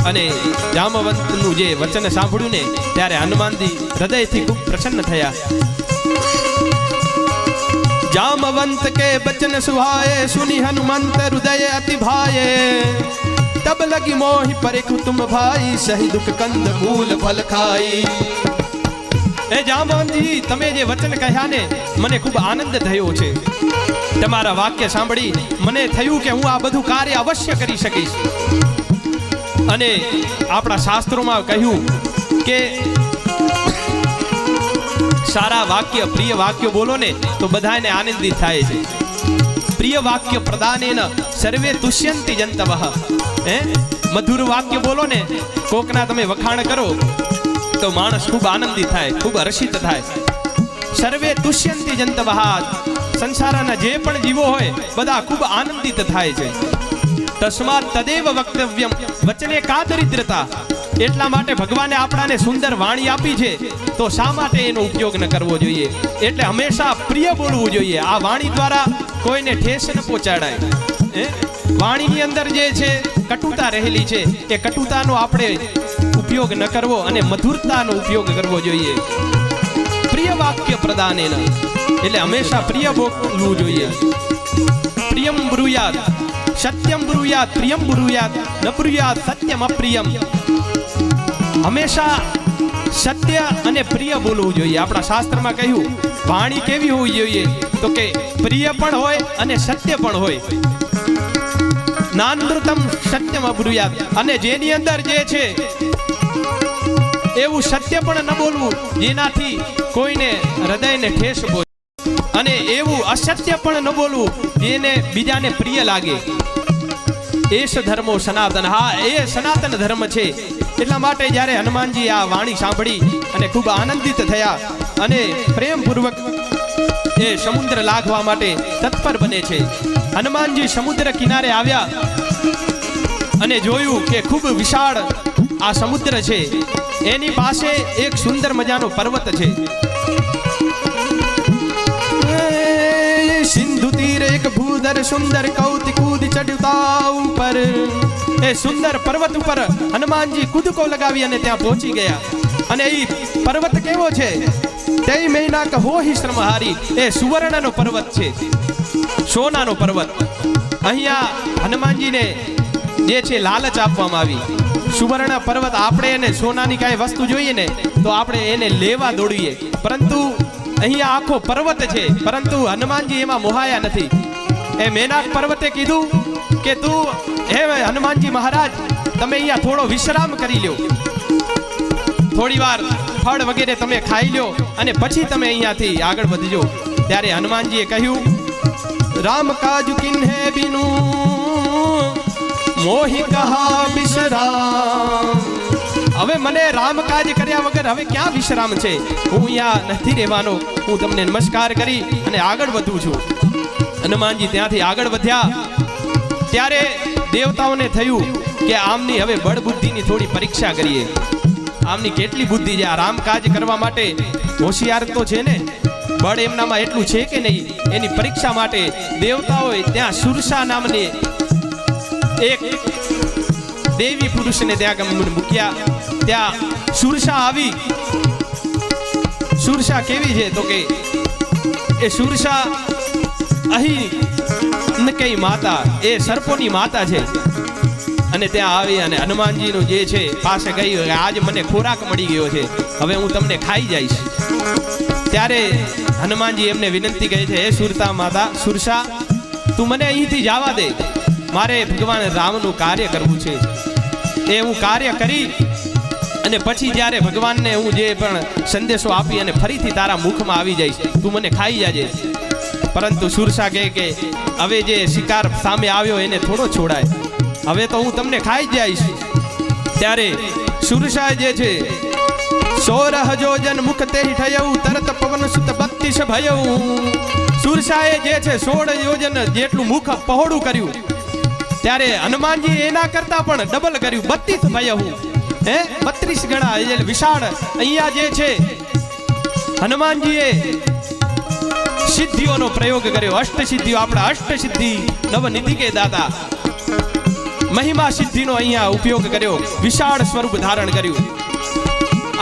અને જાંબવંતનું જે વચન સાંભળ્યું ને ત્યારે હનુમાનજી હૃદયથી ખૂબ પ્રસન્ન થયા. जामवंत के बचन सुहाए, सुनी हनुमंत हृदय अति भाए, तब लगी मोहि परिखु तुम भाई, सही दुख कंद मूल फल खाई. ए जामवंतजी, તમે જે વચન કહ્યા ને મને ખૂબ આનંદ થયો છે. તમારા વાક્ય સાંભળી મને થયું કે હું આ બધું કાર્ય અવશ્ય કરી શકીશ. અને આપણા શાસ્ત્રોમાં કહ્યું કે સારા વાક્ય, પ્રિય વાક્ય બોલો ને તો બધાને આનંદિત થાય છે. પ્રિય વાક્ય પ્રદાનેન સર્વે તુષ્યંતિ જંતવઃ. મધુર વાક્ય બોલો ને, કોકના તમે વખાણ કરો તો માણસ ખૂબ આનંદિત થાય, ખૂબ હર્ષિત થાય. સર્વે તુષ્યંતિ જંતવઃ. સંસારના જે પણ જીવો હોય બધા ખૂબ આનંદિત થાય છે. તસ્માત તદેવ વક્તવ્યમ વચને કા દરિદ્રતા. એટલા માટે ભગવાને આપણાને સુંદર વાણી આપી છે, તો શા માટે એનો ઉપયોગ ન કરવો જોઈએ? એટલે હંમેશા પ્રિય બોલવું જોઈએ. આ વાણી દ્વારા કોઈને ઠેસ ન પહોંચાડાય. વાણીની અંદર જે છે કટુતા રહેલી છે, એ કટુતાનો આપણે ઉપયોગ ન કરવો અને મધુરતાનો ઉપયોગ કરવો જોઈએ. પ્રિય વાક્ય પ્રદાનેન, એટલે હંમેશા પ્રિય બોલવું જોઈએ. પ્રિયમ બ્રુયાત, સત્યમ બ્રુયાત, પ્રિયમ બ્રુયાત, ન બ્રુયાત સત્યમ અપ્રિયમ. હંમેશા સત્ય અને પ્રિય બોલવું જોઈએ. આપણા શાસ્ત્રમાં કહ્યું વાણી કેવી હોવી જોઈએ? તો કે પ્રિય પણ હોય અને સત્ય પણ હોય. નાનૃતમ સત્યમ અબ્રુયાત, અને જેની અંદર જે છે એવું સત્ય પણ ન બોલવું જેનાથી કોઈને હૃદયને ઠેસ પહોંચે, અને એવું અસત્ય પણ ન બોલવું જેને બીજાને પ્રિય લાગે. એસ ધર્મો સનાતન. હા, એ સનાતન ધર્મ છે. એટલા માટે જ્યારે હનુમાનજી આ વાણી સાંભળી અને ખૂબ આનંદિત થયા અને પ્રેમપૂર્વક એ સમુદ્ર લાગવા માટે તત્પર બને છે. હનુમાનજી સમુદ્ર કિનારે આવ્યા અને જોયું કે ખૂબ વિશાળ આ સમુદ્ર છે. એની પાસે એક સુંદર મજાનો પર્વત છે. સિંધુ તીર એક ભૂધર સુંદર કૌતિક કૂદ ચડતા ઉપર. એ સુંદર પર્વત ઉપર હનુમાનજી કૂદકો લગાવી અને ત્યાં પહોંચી ગયા. અને એ પર્વત કેવો છે? તે મહિના કહો હિ શ્રમહારી. એ સુવર્ણનો પર્વત છે, સોનાનો પર્વત. અહીંયા હનુમાનજીને જે છે લાલચ આપવામાં આવી. સુવર્ણ પર્વત, આપણે એને સોનાની કાંઈ વસ્તુ જોઈએ ને તો આપણે એને લેવા દોડીએ, પરંતુ અહીંયા આખો પર્વત છે. પરંતુ હનુમાનજી એમાં મોહાયા નથી. એ મેનાક પર્વતે કીધું કે તું હે હનુમાનજી મહારાજ, તમે અહીંયા થોડો વિશ્રામ કરી લ્યો, થોડી વાર ફળ વગેરે તમે ખાઈ લ્યો અને પછી તમે અહીંયાથી આગળ વધજો. ત્યારે હનુમાનજીએ કહ્યું, રામ કાજ કિન્હે બિનુ મોહી કહા વિશ્રામ. હવે મને રામકાજ કર્યા વગર હવે ક્યાં વિશ્રામ છે? હું અહીંયા નથી રહેવાનો. હું તમને નમસ્કાર કરી અને આગળ વધું છું. હનુમાનજી ત્યાંથી આગળ વધ્યા. ત્યારે દેવતાઓને થયું કે આમની હવે બળ બુદ્ધિની થોડી પરીક્ષા કરીએ. આમની કેટલી બુદ્ધિ છે? આ રામકાજ કરવા માટે હોશિયાર તો છે ને, બળ એમનામાં એટલું છે કે નહીં? એની પરીક્ષા માટે દેવતાઓએ ત્યાં સુરસા નામની એક દેવી પુરુષને ત્યાં મૂક્યા. ત્યાં સુરસા આવી. સુરસા કેવી છે? તો કે એ સુરસા અહીં કઈ માતા, એ સર્પોની માતા છે. અને ત્યાં આવી અને હનુમાનજીનું જે છે પાસે ગઈ, આજ મને ખોરાક મળી ગયો છે, હવે હું તમને ખાઈ જઈશ. ત્યારે હનુમાનજી એમને વિનંતી કરી છે, હે સુરતા માતા, સુરસા, તું મને અહીંથી જવા દે. મારે ભગવાન રામનું કાર્ય કરવું છે. એ હું કાર્ય કરી અને પછી જ્યારે ભગવાનને હું જે પણ સંદેશો આપી અને ફરીથી તારા મુખમાં આવી જઈશ, તું મને ખાઈ જાજે. પરંતુ સુરસા કહે કે હવે જે શિકાર સામે આવ્યો એને થોડો છોડાય, હવે તો હું તમને ખાઈ જઈશ. ત્યારે સુરસા જે છે 16 જોજન મુખ તે થયું, તરત પવન સુત 32 ભયું. સુરસાએ જે છે 16 યોજન જેટલું મુખ પહોળું કર્યું. ત્યારે હનુમાનજી એના કરતા પણ ડબલ કર્યું, 32 ભયું. 32 ગણા એટલે વિશાળ. અહીંયા જે છે હનુમાનજીએ સિદ્ધિઓનો પ્રયોગ કર્યો. અષ્ટ સિદ્ધિઓ, આપણા અષ્ટ સિદ્ધિ નવનિધિ કે દાતા, મહિમા સિદ્ધિનો અહીંયા ઉપયોગ કર્યો. વિશાળ સ્વરૂપ ધારણ કર્યું.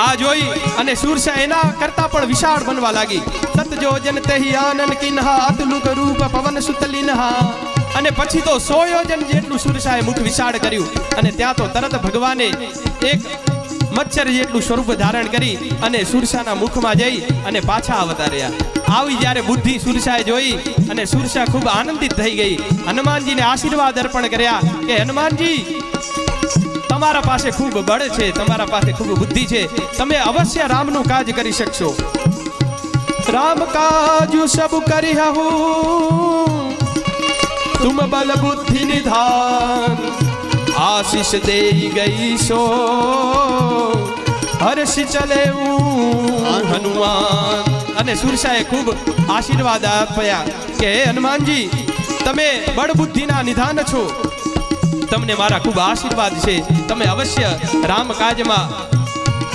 આ જોઈ અને સુરસા એના કરતા પણ વિશાળ બનવા લાગી. સતજોજન તેહી આનન કિન્હા, અતલુક રૂપ પવન સુતલિન્હા. અને પછી તો 100 યોજન જેટલું સુરસાએ મુખ વિશાળ કર્યું. અને ત્યાં તો તરત ભગવાને એક મચ્છર જેટલું સ્વરૂપ ધારણ કરી અને સુરસાના મુખમાં જઈ અને પાછા આવતા રહ્યા. આવી જ્યારે બુદ્ધિ સુરસાએ જોઈ અને સુરસા ખૂબ આનંદિત થઈ ગઈ. હનુમાનજીને આશીર્વાદ અર્પણ કર્યા કે હનુમાનજી, તમારા પાસે ખૂબ બળ છે, તમારા પાસે ખૂબ બુદ્ધિ છે, તમે અવશ્ય રામનું કાજ કરી શકશો. રામ કાજ સબ કરી હું, તુમ બલ બુદ્ધિ નિધાન, આશીષ દે ગઈ સો હર્ષ ચલે હનુમાન. અને સુરસાએ ખૂબ આશીર્વાદ આપ્યા કે હે હનુમાનજી, તમે બળ બુદ્ધિના નિધાન છો, તમને મારા ખૂબ આશીર્વાદ છે, તમે અવશ્ય રામકાજમાં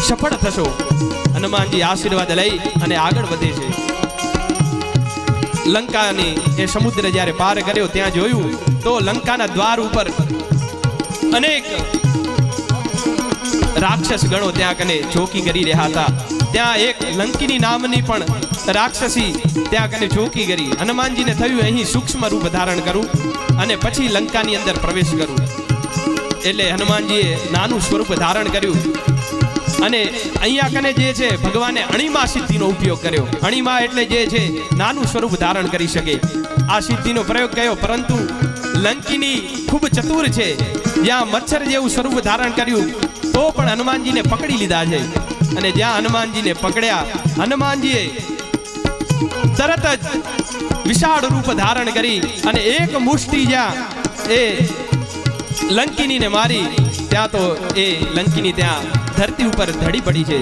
સફળ થશો. હનુમાનજી આશીર્વાદ લઈ અને આગળ વધે છે. લંકાની એ સમુદ્ર જ્યારે પાર કર્યો ત્યાં જોયું તો લંકાના દ્વાર ઉપર અનેક રાક્ષસ ગણો ત્યાં કને ચોકી કરી રહ્યા હતા. ત્યાં એક લંકિની નામની પણ રાક્ષસી ત્યાં કને ચોકી કરી. હનુમાનજીને થયું અહીં સૂક્ષ્મ રૂપ ધારણ કરું અને પછી લંકાની અંદર પ્રવેશ કરું. એટલે હનુમાનજીએ નાનું સ્વરૂપ ધારણ કર્યું અને અહીંયા કને જે છે ભગવાને અણિમા સિદ્ધિનો ઉપયોગ કર્યો. અણિમા એટલે જે છે નાનું સ્વરૂપ ધારણ કરી શકે આ સિદ્ધિનો પ્રયોગ કર્યો. પરંતુ લંકિની ખૂબ ચતુર છે, જ્યાં મચ્છર જેવું સ્વરૂપ ધારણ કર્યું તો પણ હનુમાનજીને પકડી લીધા છે. અને જ્યાં હનુમાનજીને પકડ્યા, હનુમાનજીએ તરત જ વિશાળ રૂપ ધારણ કરી અને એક મુષ્ટિ જ્યાં એ લંકિનીને મારી ત્યાં તો એ લંકિની ત્યાં ધરતી ઉપર ધડી પડી છે.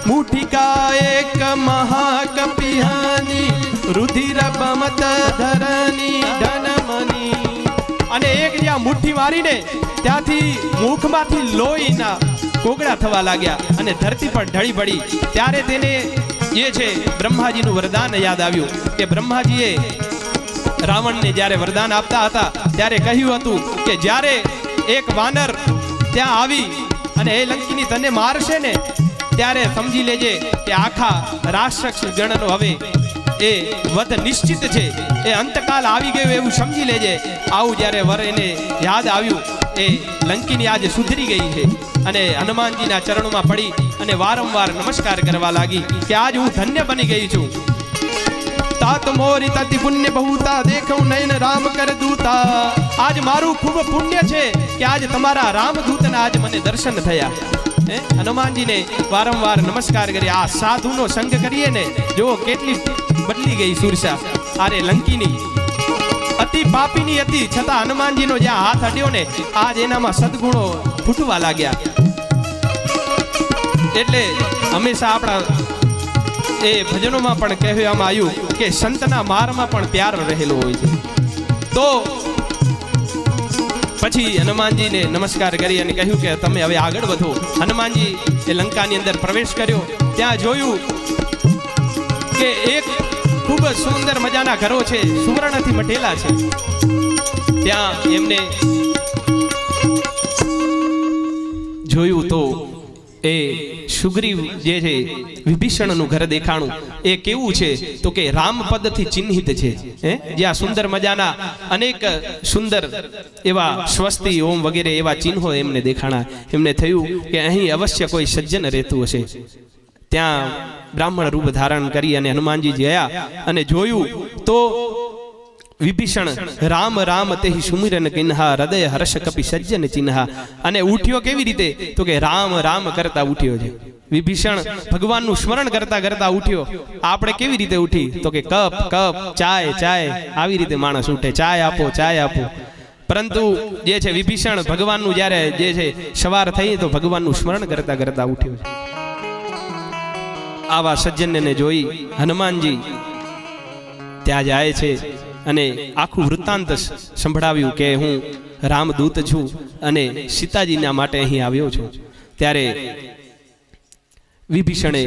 મુઠિકા એક મહાકપિહાની રુધિર બમત ધરની ધનમની. અને એક જ્યાં મુઠ્ઠી મારીને ત્યાંથી મુખમાંથી લોહીના કોગળા થવા લાગ્યા અને ધરતી પર ઢળી પડી. ત્યારે તેને જે છે બ્રહ્માજીનું વરદાન યાદ આવ્યું કે બ્રહ્માજીએ રાવણને જ્યારે વરદાન આપતા હતા ત્યારે કહ્યું હતું કે જ્યારે એક વાનર ત્યાં આવી અને એ લંકિની તને મારશે ને ત્યારે સમજી લેજે કે આખા રાક્ષસ ગણનો હવે એ વધ નિશ્ચિત છે, એ અંતકાલ આવી ગયો એવું સમજી લેજે. આવું જ્યારે વર એને યાદ આવ્યું એ લંકિની આજે સુધરી ગઈ છે અને હનુમાનજીના ચરણોમાં પડી અને વારંવાર નમસ્કાર કરવા લાગી કે આજ હું ધન્ય બની ગઈ છું. તાત મોરી તતિ પુણ્ય બહુતા દેખું નયન રામ કર દૂતા. આજ મારું ખૂબ પુણ્ય છે કે આજ તમારા રામદૂતના આજ મને દર્શન થયા. હનુમાનજીને વારંવાર નમસ્કાર કરી. આ સાધુનો સંગ કરીએ ને જો કેટલી બદલી ગઈ સુરસા. અરે લંકિની અતિ પાપીની હતી છતાં હનુમાનજીનો જ્યાં હાથ અડ્યો ને આજ એનામાં સદગુણો ફૂટવા લાગ્યા. એટલે હંમેશા આપણા એ ભજનોમાં પણ કહેવામાં આવ્યું કે સંતના મારમાં પણ પ્યાર રહેલો હોય છે. તો પછી હનુમાનજીને નમસ્કાર કરી અને કહ્યું કે તમે હવે આગળ વધો. હનુમાનજી એ લંકાની અંદર પ્રવેશ કર્યો. ત્યાં જોયું કે એક ખૂબ સુંદર મજાના ઘરો છે, સુવર્ણથી મઢેલા છે. ત્યાં એમને જોયું તો એ સુગ્રીવ જે છે વિભીષણનું ઘર દેખાણું. એ કેવું છે તો કે રામપદથી ચિહ્નિત છે. જ્યાં સુંદર મજાના અનેક સુંદર એવા સ્વસ્તિ ઓમ વગેરે એવા ચિહ્નો એમને દેખાણા. એમને થયું કે અહીં અવશ્ય કોઈ સજ્જન રહેતું હશે. ત્યાં બ્રાહ્મણ રૂપ ધારણ કરી અને હનુમાનજી ગયા અને જોયું તો વિભીષણ રામ રામ તેહી સુમિરન કિન્હા હૃદય હર્ષ કપી સજ્જન ચિન્હા. અને ઉઠ્યો કેવી રીતે તો કે રામ રામ કરતા ઉઠ્યો છે. વિભીષણ ભગવાનનું સ્મરણ કરતા કરતા ઉઠ્યો. આપણે કેવી રીતે ઉઠી તો કે કપ કપ ચાય ચાય આવી રીતે માણસ ઉઠે, ચાય આપો ચાય આપો. પરંતુ જે છે વિભીષણ ભગવાનનું જ્યારે જે છે સવાર થઈ તો ભગવાનનું સ્મરણ કરતા કરતા ઉઠ્યો છે. આવા સજ્જનને જોઈ હનુમાનજી ત્યાં જાય છે અને આખું વૃત્તાંત સંભળાવ્યું કે હું રામદૂત છું અને સીતાજીના માટે અહીં આવ્યો છું. ત્યારે વિભીષણે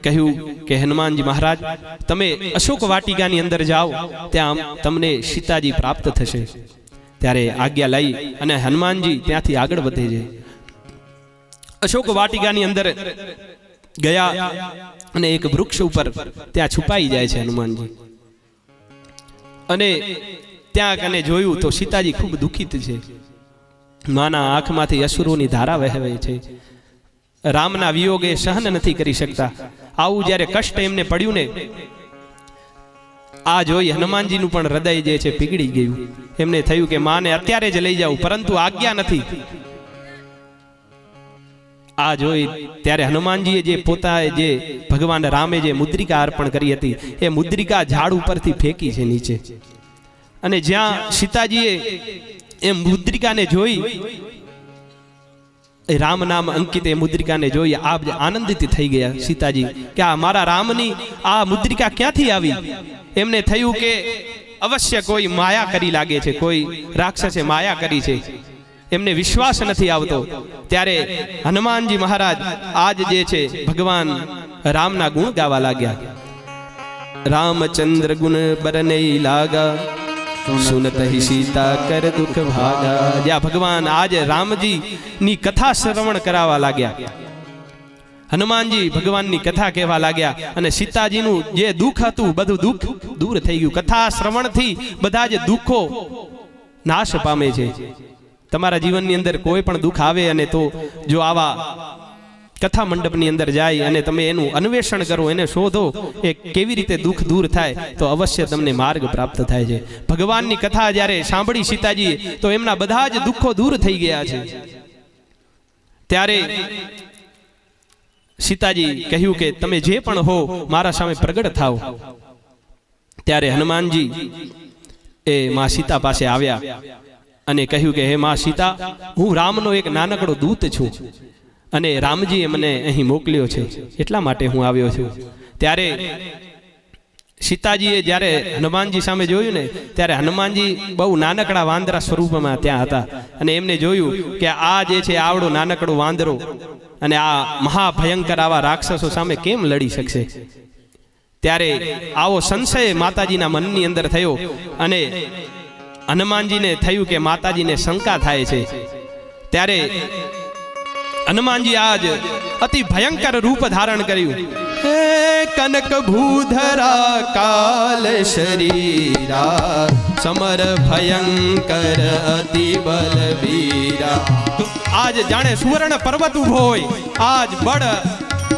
કહ્યું કે હનુમાનજી મહારાજ તમે અશોક વાટિકાની અંદર જાઓ, ત્યાં તમને સીતાજી પ્રાપ્ત થશે. ત્યારે આજ્ઞા લઈ અને હનુમાનજી ત્યાંથી આગળ વધે છે. અશોક વાટિકાની અંદર ગયા અને એક વૃક્ષ ઉપર ત્યાં છુપાઈ જાય છે હનુમાનજી. અને ત્યાં કને જોયું તો સીતાજી ખૂબ દુખિત છે. માના આંખમાંથી અશ્રુની ધારા વહેવે છે. રામના વિયોગે સહન નથી કરી શકતા. આવું જ્યારે કષ્ટ એમને પડ્યું ને આ જોઈ હનુમાનજીનું પણ હૃદય જે છે પીગળી ગયું. એમને થયું કે માને અત્યારે જ લઈ જાઉં, પરંતુ આજ્ઞા નથી. આ જોઈ ત્યારે હનુમાનજીએ જે પોતાએ જે ભગવાન રામે જે મુદ્રિકા અર્પણ કરી હતી એ મુદ્રિકા ઝાડ ઉપરથી ફેંકી છે નીચે. અને જ્યાં સીતાજીએ એ મુદ્રિકાને જોઈ, એ રામ નામ અંકિત એ મુદ્રિકાને જોઈ આનંદિત થઈ ગયા સીતાજી કે આ મારા રામની આ મુદ્રિકા ક્યાંથી આવી. એમને થયું કે અવશ્ય કોઈ માયા કરી લાગે છે, કોઈ રાક્ષસે માયા કરી છે. એમને વિશ્વાસ નથી આવતો, ત્યારે હનુમાનજી મહારાજ આજ જે છે ભગવાન રામના ગુણ ગાવા લાગ્યા. રામચંદ્ર ગુણ બરને લાગા, સુનત હી સીતા કર દુઃખ ભાગા. જ્યાં ભગવાન આજ રામજી ની કથા શ્રવણ કરાવવા લાગ્યા. હનુમાનજી ભગવાનની કથા કહેવા લાગ્યા અને સીતાજીનું જે દુઃખ હતું બધું દુઃખ દૂર થઈ ગયું. કથા શ્રવણથી બધા જ દુઃખો નાશ પામે છે. તમારા જીવનની અંદર કોઈ પણ દુઃખ આવે અને તો જો આવા કથા મંડપની અંદર જાય અને તમે એનું અન્વેષણ કરો, એને શોધો એ કેવી રીતે દુઃખ દૂર થાય, તો અવશ્ય તમને માર્ગ પ્રાપ્ત થાય છે. ભગવાનની કથા જ્યારે સાંભળી સીતાજીએ તો એમના બધા જ દુઃખો દૂર થઈ ગયા છે. ત્યારે સીતાજી કહ્યું કે તમે જે પણ હો મારા સામે પ્રગટ થાઓ. ત્યારે હનુમાનજી એ માં સીતા પાસે આવ્યા અને કહ્યું કે હે માં સીતા, હું રામનો એક નાનકડો દૂત છું અને રામજીએ મને અહીં મોકલ્યો છે, એટલા માટે હું આવ્યો છું. ત્યારે સીતાજીએ જ્યારે હનુમાનજી સામે જોયું ને, ત્યારે હનુમાનજી બહુ નાનકડા વાંદરા સ્વરૂપમાં ત્યાં હતા અને એમને જોયું કે આ જે છે આવડો નાનકડો વાંદરો અને આ મહાભયંકર આવા રાક્ષસો સામે કેમ લડી શકશે. ત્યારે આવો સંશય માતાજીના મનની અંદર થયો અને હનુમાનજીને થયું કે માતાજીને શંકા થાય છે. ત્યારે હનુમાનજી આજ અતિ ભયંકર રૂપ ધારણ કર્યું. હે કનક ભૂધરા કાલ શરીરા, સમર ભયંકર અતિ બલવીરા. આજ જાણે સુવર્ણ પર્વત ઉભો હોય, આજ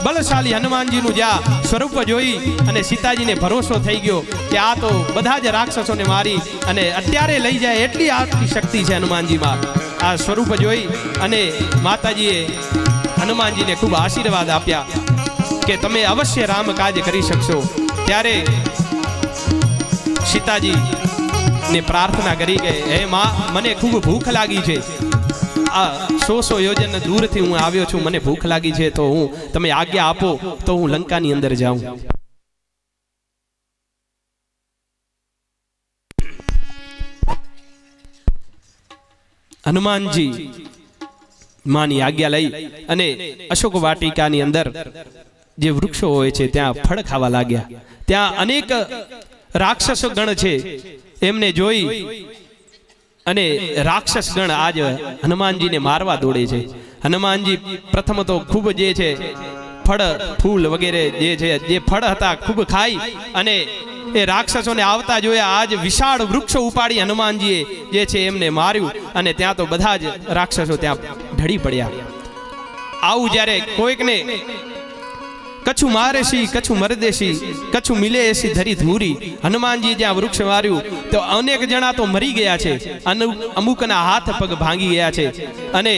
બળશાળી હનુમાનજીનું જ્યાં સ્વરૂપ જોઈ અને સીતાજીને ભરોસો થઈ ગયો કે આ તો બધા જ રાક્ષસોને મારી અને અત્યારે લઈ જાય એટલી આટલી શક્તિ છે હનુમાનજીમાં. આ સ્વરૂપ જોઈ અને માતાજીએ હનુમાનજીને ખૂબ આશીર્વાદ આપ્યા કે તમે અવશ્ય રામ કાજ કરી શકશો. ત્યારે સીતાજી ને પ્રાર્થના કરી કે હે માં, મને ખૂબ ભૂખ લાગી છે. આ 100 યોજન દૂરથી હું આવ્યો છું, મને ભૂખ લાગી છે, તો તમે આજ્ઞા આપો તો હું લંકાની અંદર જાઉં. હનુમાનજી માની આજ્ઞા લઈ અને અશોક વાટિકાની અંદર જે વૃક્ષો હોય છે ત્યાં ફળ ખાવા લાગ્યા. ત્યાં અનેક રાક્ષસો ગણ છે, એમને જોઈ અને રાક્ષસ ગણ આજ હનુમાનજીને મારવા દોડે છે. હનુમાનજી પ્રથમ તો ખૂબ જે છે ફળ ફૂલ વગેરે જે ફળ હતા ખૂબ ખાઈ અને એ રાક્ષસોને આવતા જોયા. આજ વિશાળ વૃક્ષો ઉપાડી હનુમાનજીએ જે છે એમને માર્યું અને ત્યાં તો બધા જ રાક્ષસો ત્યાં ઢળી પડ્યા. આવું જ્યારે કોઈકને કછું મારેશી કછું મરદેશી કછું મિલે એસી ધરી ધૂરી, હનુમાનજી જ્યાં વૃક્ષ માર્યું તો અનેક જણા તો મરી ગયા છે, અમુકના હાથ પગ ભાંગી ગયા છે અને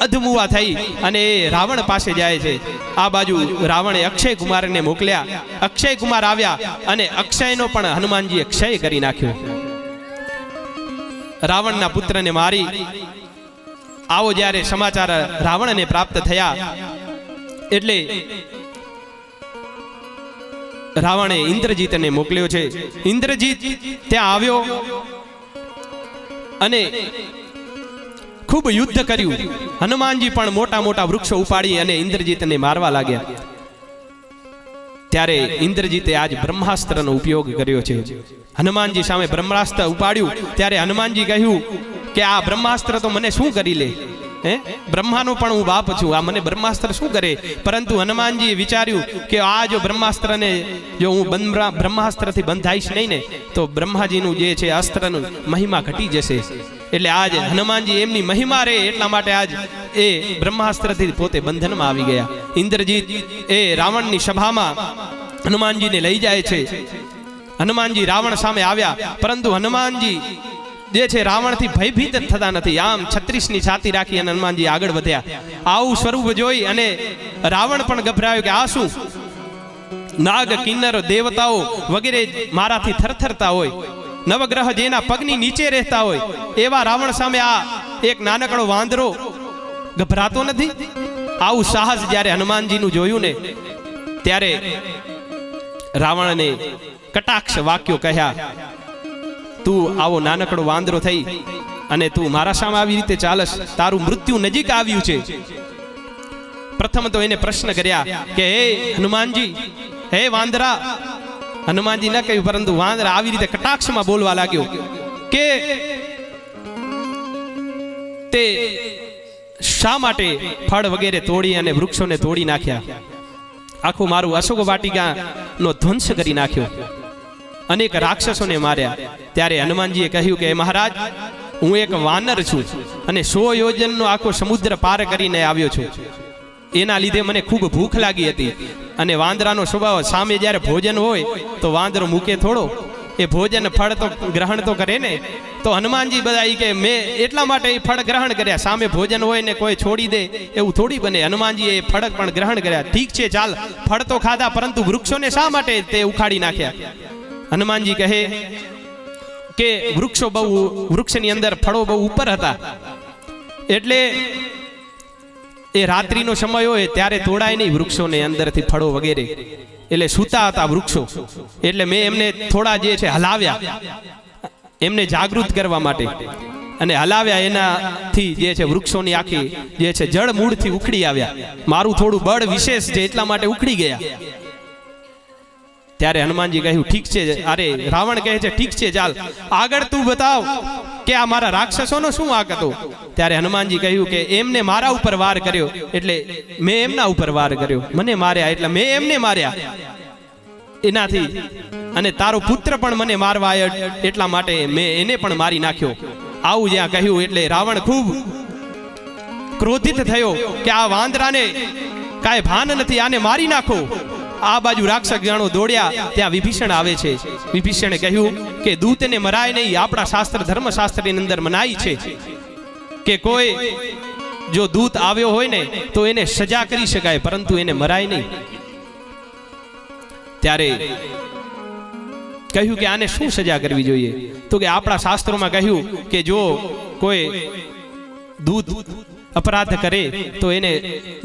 અધમુવા થઈ અને એ રાવણ પાસે જાય છે. આ બાજુ રાવણે અક્ષય કુમારને મોકલ્યા. અક્ષય કુમાર આવ્યા અને અક્ષયનો પણ હનુમાનજીએ ક્ષય કરી નાખ્યો. રાવણના પુત્રને મારી આવો જ્યારે સમાચાર રાવણને પ્રાપ્ત થયા એટલે રાવણે ઇન્દ્રજીતને મોકલ્યો છે. ઇન્દ્રજીત ત્યાં આવ્યો અને ખૂબ યુદ્ધ કર્યું. હનુમાનજી પણ મોટા મોટા વૃક્ષો ઉપાડી અને ઇન્દ્રજીતને મારવા લાગ્યા. ત્યારે ઇન્દ્રજીતે આજ બ્રહ્માસ્ત્રનો ઉપયોગ કર્યો છે. હનુમાનજી સામે બ્રહ્માસ્ત્ર ઉપાડ્યું ત્યારે હનુમાનજી કહ્યું કે આ બ્રહ્માસ્ત્ર તો મને શું કરી લે, બ્રહ્માનો પણ હું બાપ છું, આ મને બ્રહ્માસ્ત્ર શું કરે. પરંતુ હનુમાનજીએ વિચાર્યું કે આ જો બ્રહ્માસ્ત્રને જો હું બ્રહ્માસ્ત્રથી બંધાઈશ નહીં ને તો બ્રહ્માજીનું જે છે અસ્ત્રનું મહિમા ઘટી જશે. એટલે આજ હનુમાનજી એમની મહિમા રહે એટલા માટે આજ એ બ્રહ્માસ્ત્રથી પોતે બંધનમાં આવી ગયા. ઇન્દ્રજીત એ રાવણની સભામાં હનુમાનજીને લઈ જાય છે. હનુમાનજી રાવણ સામે આવ્યા પરંતુ હનુમાનજી જે છે રાવણથી ભયભીત થતા નથી. આમ 36ની છાતી રાખી અને હનુમાનજી આગળ વધ્યા. આવું સ્વરૂપ જોઈ અને રાવણ પણ ગભરાયો કે આ શું, નાગ કિન્નર દેવતાઓ વગેરે મારાથી થરથરતા હોય, નવગ્રહ જેના પગની નીચે રહેતા હોય એવા રાવણ સામે આ એક નાનકડો વાંદરો ગભરાતો નથી. આવું સાહસ જ્યારે હનુમાનજીનું જોયું ને ત્યારે રાવણને કટાક્ષ વાક્યો કહ્યા. તું આવો નાનકડો વાંદરો થઈ અને તું મારા સામે આવી રીતે ચાલસ, તારું મૃત્યુ નજીક આવ્યું છે. પ્રથમ તો એને પ્રશ્ન કર્યા કે હે હનુમાનજી, હે વાંદરા. હનુમાનજી ન કહ્યું, પરંતુ વાંદરા આવી રીતે કટાક્ષમાં બોલવા લાગ્યો કે તે શા માટે ફળ વગેરે તોડી અને વૃક્ષોને તોડી નાખ્યા, આખું મારું અશોક વાટિકાનો ધ્વંસ કરી નાખ્યો, અનેક રાક્ષસોને માર્યા. ત્યારે હનુમાનજીએ કહ્યું કે મહારાજ, હું એક વાનર છું અને 100 યોજનનો આખો સમુદ્ર પાર કરીને આવ્યો છું. એના લીધે મને ખૂબ ભૂખ લાગી હતી. અને વાંદરાનો સ્વભાવ, સામે જ્યારે ભોજન હોય તો વાંદરો મૂકે થોડો, એ ભોજન ફળ તો ગ્રહણ તો કરે ને. તો હનુમાનજી બધા કે મેં એટલા માટે એ ફળ ગ્રહણ કર્યા. સામે ભોજન હોય ને કોઈ છોડી દે એવું થોડી બને. હનુમાનજીએ એ ફળ પણ ગ્રહણ કર્યા. ઠીક છે, ચાલ, ફળ તો ખાધા, પરંતુ વૃક્ષોને શા માટે તે ઉખાડી નાખ્યા? હનુમાનજી કહે કે વૃક્ષની અંદર ફળો બહુ ઉપર હતા, એટલે એ રાત્રિનો સમય હોય ત્યારે તોડાય નહીં વૃક્ષોને અંદરથી ફળો વગેરે, એટલે સૂતા હતા વૃક્ષો. એટલે મેં એમને થોડા જે છે હલાવ્યા, એમને જાગૃત કરવા માટે. અને હલાવ્યા, એનાથી જે છે વૃક્ષોની આખી જે છે જળ મૂળથી ઉખડી આવ્યા. મારું થોડું બળ વિશેષ છે એટલા માટે ઉખડી ગયા. ત્યારે હનુમાનજી કહ્યું ઠીક છે. અરે રાવણ કહે છે ઠીક છે, ચાલ આગળ તું બતાવ કે આ મારા રાક્ષસોનો શું વાંક હતો? ત્યારે હનુમાનજી કહ્યું કે એમને મારા ઉપર વાર કર્યો એટલે મેં એમના ઉપર વાર કર્યો, મને માર્યા એટલે મેં એમને માર્યા એનાથી, અને તારો પુત્ર પણ મને મારવા આવ્યો એટલા માટે મેં એને પણ મારી નાખ્યો. આવું જ્યાં કહ્યું એટલે રાવણ ખૂબ ક્રોધિત થયો કે આ વાંદરાને કાંઈ ભાન નથી, આને મારી નાખો. આ બાજુ રાક્ષસ ગણો દોડ્યા, ત્યાં વિભીષણ આવે છે. વિભીષણે કહ્યું કે દૂતને મરાય નહીં. આપણા શાસ્ત્ર, ધર્મશાસ્ત્રની અંદર મનાઈ છે કે કોઈ જો દૂત આવ્યો હોય ને તો એને સજા કરી શકાય, પરંતુ એને મરાય નહીં. ત્યારે કહ્યું કે આને શું સજા કરવી જોઈએ? તો કે આપણા શાસ્ત્રોમાં કહ્યું કે જો કોઈ દૂત અપરાધ કરે તો એને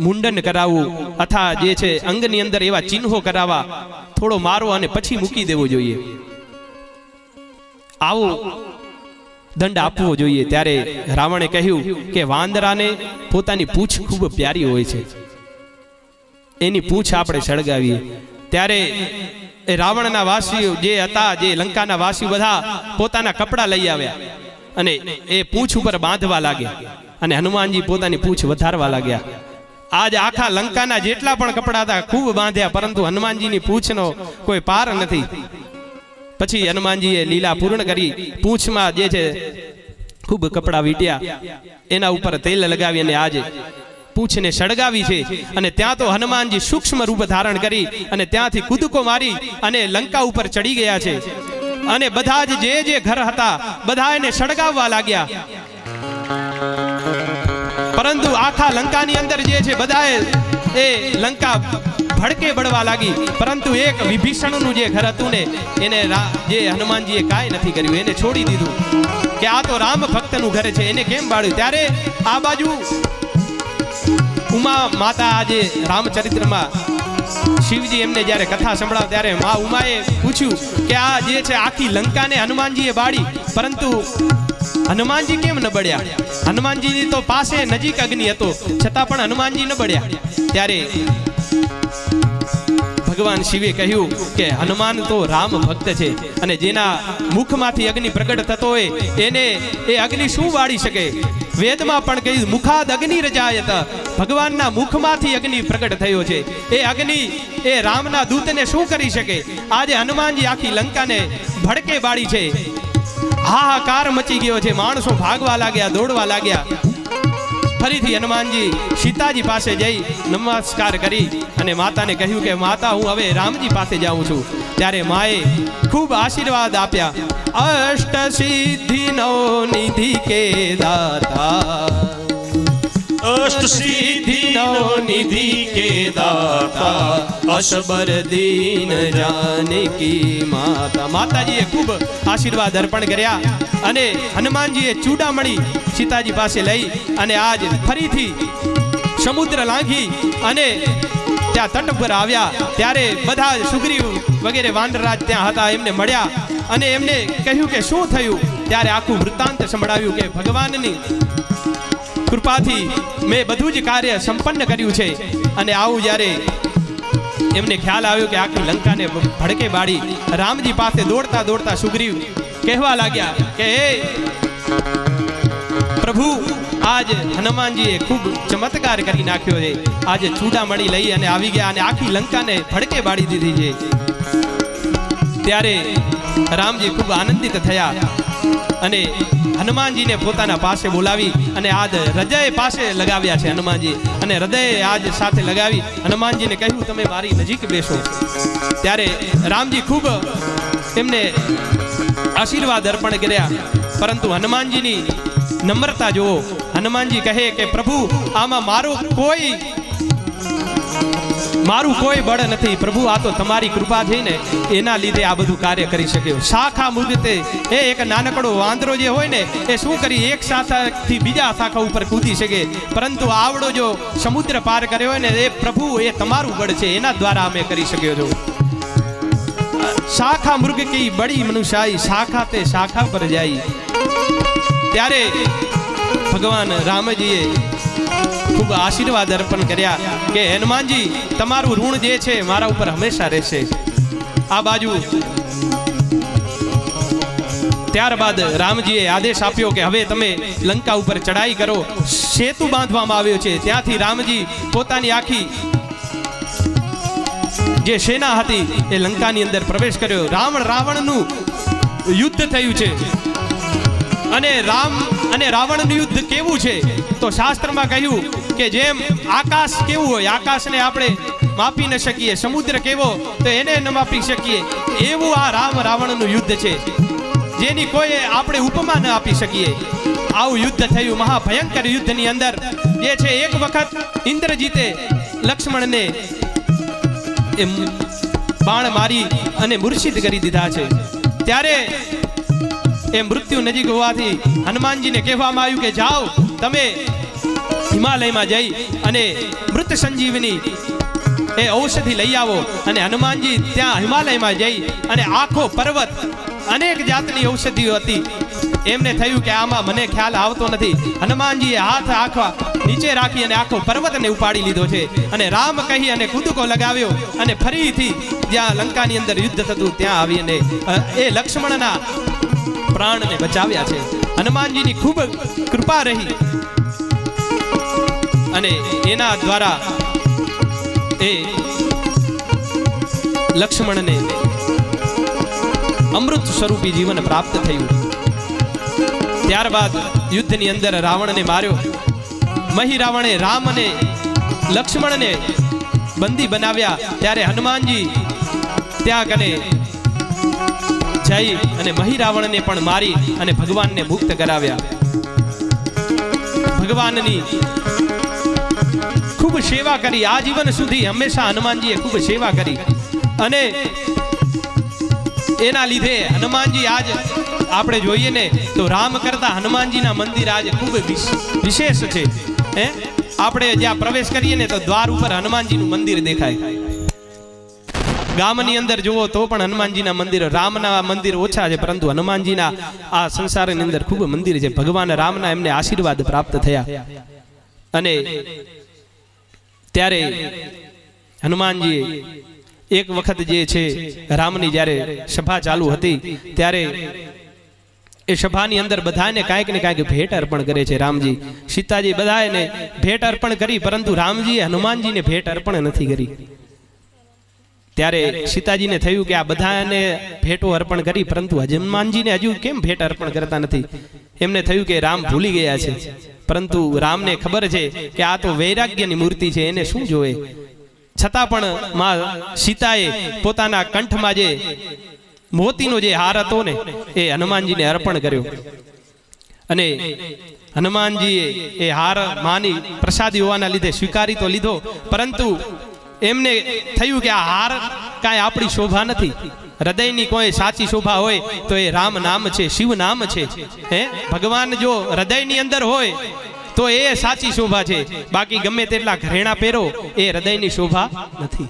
મુંડન કરાવવું, અથવા જે છે અંગની અંદર એવા ચિહ્નો કરાવવા, થોડો મારો અને પછી મૂકી દેવો જોઈએ, આવો દંડ આપવો જોઈએ. ત્યારે રાવણે કહ્યું કે વાંદરાને પોતાની પૂંછ ખૂબ પ્યારી હોય છે, એની પૂંછ આપણે સળગાવીએ. ત્યારે એ રાવણના વાસીઓ જે હતા, જે લંકાના વાસીઓ બધા પોતાના કપડા લઈ આવ્યા અને એ પૂંછ ઉપર બાંધવા લાગ્યા. અને હનુમાનજી પોતાની પૂંછ વધારવા લાગ્યા. આજ આખા લંકાના જેટલા પણ કપડા હતા ખૂબ બાંધ્યા, પરંતુ હનુમાનજીની પૂંછનો કોઈ પાર નથી. પછી હનુમાનજીએ લીલા પૂર્ણ કરી, પૂંછમાં જે છે ખૂબ કપડા વીટ્યા, એના ઉપર તેલ લગાવી અને આજે પૂંછને સળગાવી છે. અને ત્યાં તો હનુમાનજી સૂક્ષ્મ રૂપ ધારણ કરી અને ત્યાંથી કૂદકો મારી અને લંકા ઉપર ચડી ગયા છે. અને બધા જ જે ઘર હતા બધા એને સળગાવવા લાગ્યા. પરંતુ આખા લંકાની અંદર જે છે બધાએ એ લંકા ભડકે બળવા લાગી. પરંતુ એક વિભીષણનું જે ઘર હતું ને એને જે હનુમાનજીએ કાંઈ નથી કર્યું, એને છોડી દીધું કે આ તો રામ ભક્તનું ઘર છે, એને કેમ બાળ્યું? ત્યારે આ બાજુ ઉમા માતા, આજે રામચરિત્રમાં શિવજી એમને જ્યારે કથા સંભળાવ ત્યારે મા ઉમાએ પૂછ્યું કે આ જે છે આખી લંકાને હનુમાનજીએ બાળી, પરંતુ હનુમાનજી કેમ ન બળ્યા? હનુમાનજીની તો પાસે નજીક અગ્નિ હતો, છતાં પણ હનુમાનજી ન બળ્યા. ત્યારે ભગવાન શિવે કહ્યું કે હનુમાન તો રામ ભક્ત છે, અને જેના મુખમાંથી અગ્નિ પ્રગટ થતો હોય એને એ અગ્નિ શું બાળી શકે? વેદમાં પણ કહ્યું મુખાદ અગ્નિ રજાયત, ભગવાનના મુખમાંથી અગ્નિ પ્રગટ થયો છે. એ અગ્નિ એ રામના દૂતને શું કરી શકે? આજે હનુમાનજી આખી લંકાને ભડકે બાળી છે. હાહાકાર મચી ગયો છે, માણસો ભાગવા લાગ્યા, દોડવા લાગ્યા. ફરીથી હનુમાનજી સીતાજી પાસે જઈ નમસ્કાર કરી અને માતાને કહ્યું કે માતા, હું હવે રામજી પાસે જાઉં છું. ત્યારે માએ ખૂબ આશીર્વાદ આપ્યા. અષ્ટ સિદ્ધિનો નિધિ કે દાતા, અષ્ટ સિદ્ધિનો નિધિ કે દાતા, અસબર દીન જાનકી માતા. માતાજીએ ખૂબ આશીર્વાદ અર્પણ કર્યા અને હનુમાનજીએ ચૂડામણી સીતાજી પાસે લઈ અને આજ ફરીથી સમુદ્ર લાંઘી અને ત્યાં તટ પર આવ્યા. ત્યારે બધા સુગ્રીવ વગેરે વાનરરાજ ત્યાં હતા, એમને મળ્યા અને એમને કહ્યું કે શું થયું? ત્યારે આખું વૃત્તાંત સંભળાવ્યું કે ભગવાનની કૃપાથી મેં બધું જ કાર્ય સંપન્ન કર્યું છે. અને આવું જ્યારે એમને ખ્યાલ આવ્યો કે આખી લંકાને ભડકે બાળી, રામજી પાસે દોડતા દોડતા સુગ્રીવ કહેવા લાગ્યા કે હે પ્રભુ, આજ હનુમાનજીએ ખૂબ ચમત્કાર કરી નાખ્યો છે. આજે ચૂડામણી લઈ અને આવી ગયા અને આખી લંકાને ભડકે બાળી દીધી છે. ત્યારે રામજી ખૂબ આનંદિત થયા અને હનુમાનજીને પોતાના પાસે બોલાવી અને આજ હૃદય પાસે લગાવ્યા છે હનુમાનજી. અને હૃદય આજ સાથે લગાવી હનુમાનજીને કહ્યું, તમે મારી નજીક બેસો. ત્યારે રામજી ખૂબ એમને આશીર્વાદ અર્પણ કર્યા. પરંતુ હનુમાનજીની નમ્રતા જુઓ. હનુમાનજી કહે કે પ્રભુ, આમાં મારું કોઈ બળ નથી પ્રભુ, આ તો તમારી કૃપા છે ને એના લીધે આ બધું કાર્ય કરી શક્યો. શાખા મૃગતે એ એક નાનકડો વાંદરો જે હોય ને એ શું કરી એક શાખાથી બીજા શાખા ઉપર કૂદી શકે, પરંતુ આવડો જો સમુદ્ર પાર કર્યો હોય ને એ પ્રભુ એ તમારું બળ છે, એના દ્વારા અમે કરી શક્યો છો. શાખા મૃગ કી બડી મનુષ્યાઈ, શાખા તે શાખા પર જાય. ત્યારે ભગવાન રામજીએ ખૂબ આશીર્વાદ અર્પણ કર્યા કે હનુમાનજી, તમારું ઋણ જે છે મારા ઉપર હંમેશા રહેશે. આ બાજુ ત્યારબાદ રામજીએ આદેશ આપ્યો કે હવે તમે લંકા ઉપર ચડાઈ કરો. સેતુ બાંધવામાં આવ્યો છે. ત્યાંથી રામજી પોતાની આખી જે સેના હતી એ લંકાની અંદર પ્રવેશ કર્યો. રાવણનું યુદ્ધ થયું છે. અને રામ અને રાવણનું યુદ્ધ કેવું છે તો શાસ્ત્રમાં કહ્યું કે જેમ આકાશ કેવું હોય, આકાશને આપણે માપી ન શકીએ, સમુદ્ર કેવો તો એને ન માપી શકીએ, એવું આ રાવણનું યુદ્ધ છે, જેની કોઈ આપણે ઉપમા ન આપી શકીએ. આવું યુદ્ધ થયું, મહાભયંકર યુદ્ધની અંદર જે છે એક વખત ઇન્દ્રજીતે લક્ષ્મણને એ બાણ મારી અને મૂર્છિત કરી દીધા છે. ત્યારે એ મૃત્યુ નજીક હોવાથી હનુમાનજીને કહેવામાં આવ્યું કે જાઓ તમે હિમાલયમાં જઈ અને મૃત સંજીવની એ ઔષધિ લઈ આવો. અને હનુમાનજી ત્યાં હિમાલયમાં જઈ અને આખો પર્વત અનેક જાતની ઔષધિઓ હતી. એમને થયું કે આમાં મને ખ્યાલ આવતો નથી. હનુમાનજીએ હાથ આખા નીચે રાખી અને આખો પર્વતને ઉપાડી લીધો છે અને રામ કહી અને કૂદકો લગાવ્યો અને ફરીથી જ્યાં લંકાની અંદર યુદ્ધ થતું ત્યાં આવી અને એ લક્ષ્મણના પ્રાણને બચાવ્યા છે. હનુમાનજીની ખૂબ કૃપા રહી અને એના દ્વારા એ લક્ષ્મણને અમૃત સ્વરૂપી જીવન પ્રાપ્ત થયું. ત્યારબાદ યુદ્ધની અંદર રાવણને માર્યો. મહી રાવણે રામ અને લક્ષ્મણને બંદી બનાવ્યા. ત્યારે હનુમાનજી ત્યાં કને જઈ અને મહી રાવણને પણ મારી અને ભગવાનને મુક્ત કરાવ્યા. ભગવાનની ખૂબ સેવા કરી. આજીવન સુધી હંમેશા હનુમાનજીએ ખૂબ સેવા કરી અને એના લીધે હનુમાનજી આજ આપણે જોઈએ ને તો રામ કરતા હનુમાનજીના મંદિર આજ ખૂબ વિશેષ છે. આપણે જ્યાં પ્રવેશ કરીએ ને તો દ્વાર ઉપર હનુમાનજીનું મંદિર દેખાય. ગામની અંદર જુઓ તો પણ હનુમાનજીના મંદિર, રામના મંદિર ઓછા છે, પરંતુ હનુમાનજીના આ સંસારની અંદર ખૂબ મંદિર છે. ભગવાન રામના એમને આશીર્વાદ પ્રાપ્ત થયા. અને ત્યારે હનુમાનજીએ એક વખત જે છે રામની જ્યારે સભા ચાલુ હતી ત્યારે એ સભાની અંદર બધાને કાંઈક ને કાંઈક ભેટ અર્પણ કરે છે. રામજી સીતાજી બધાને ભેટ અર્પણ કરી, પરંતુ રામજીએ હનુમાનજીને ભેટ અર્પણ નથી કરી. ત્યારે સીતાજીને થયું કે આ બધાને ભેટો અર્પણ કરી, પરંતુ હનુમાનજીને હજુ કેમ ભેટ અર્પણ કરતા નથી. એમને થયું કે રામ ભૂલી ગયા છે, પરંતુ રામને ખબર છે કે આ તો વૈરાગ્યની મૂર્તિ છે, એને શું જોવે. છતાં પણ માં સીતાએ પોતાના કંઠમાં જે મોતીનો જે હાર હતો ને એ હનુમાનજીને અર્પણ કર્યો. અને હનુમાનજીએ એ હાર માની પ્રસાદી હોવાના લીધે સ્વીકારી તો લીધો, પરંતુ એમને થયું કે આ હાર કાંઈ આપણી શોભા નથી. હૃદયની કોઈ સાચી શોભા હોય તો એ રામ નામ છે, શિવ નામ છે. ભગવાન જો હૃદયની અંદર હોય તો એ સાચી શોભા છે. બાકી ગમે તેટલા ઘરેણા પહેરો એ હૃદયની શોભા નથી.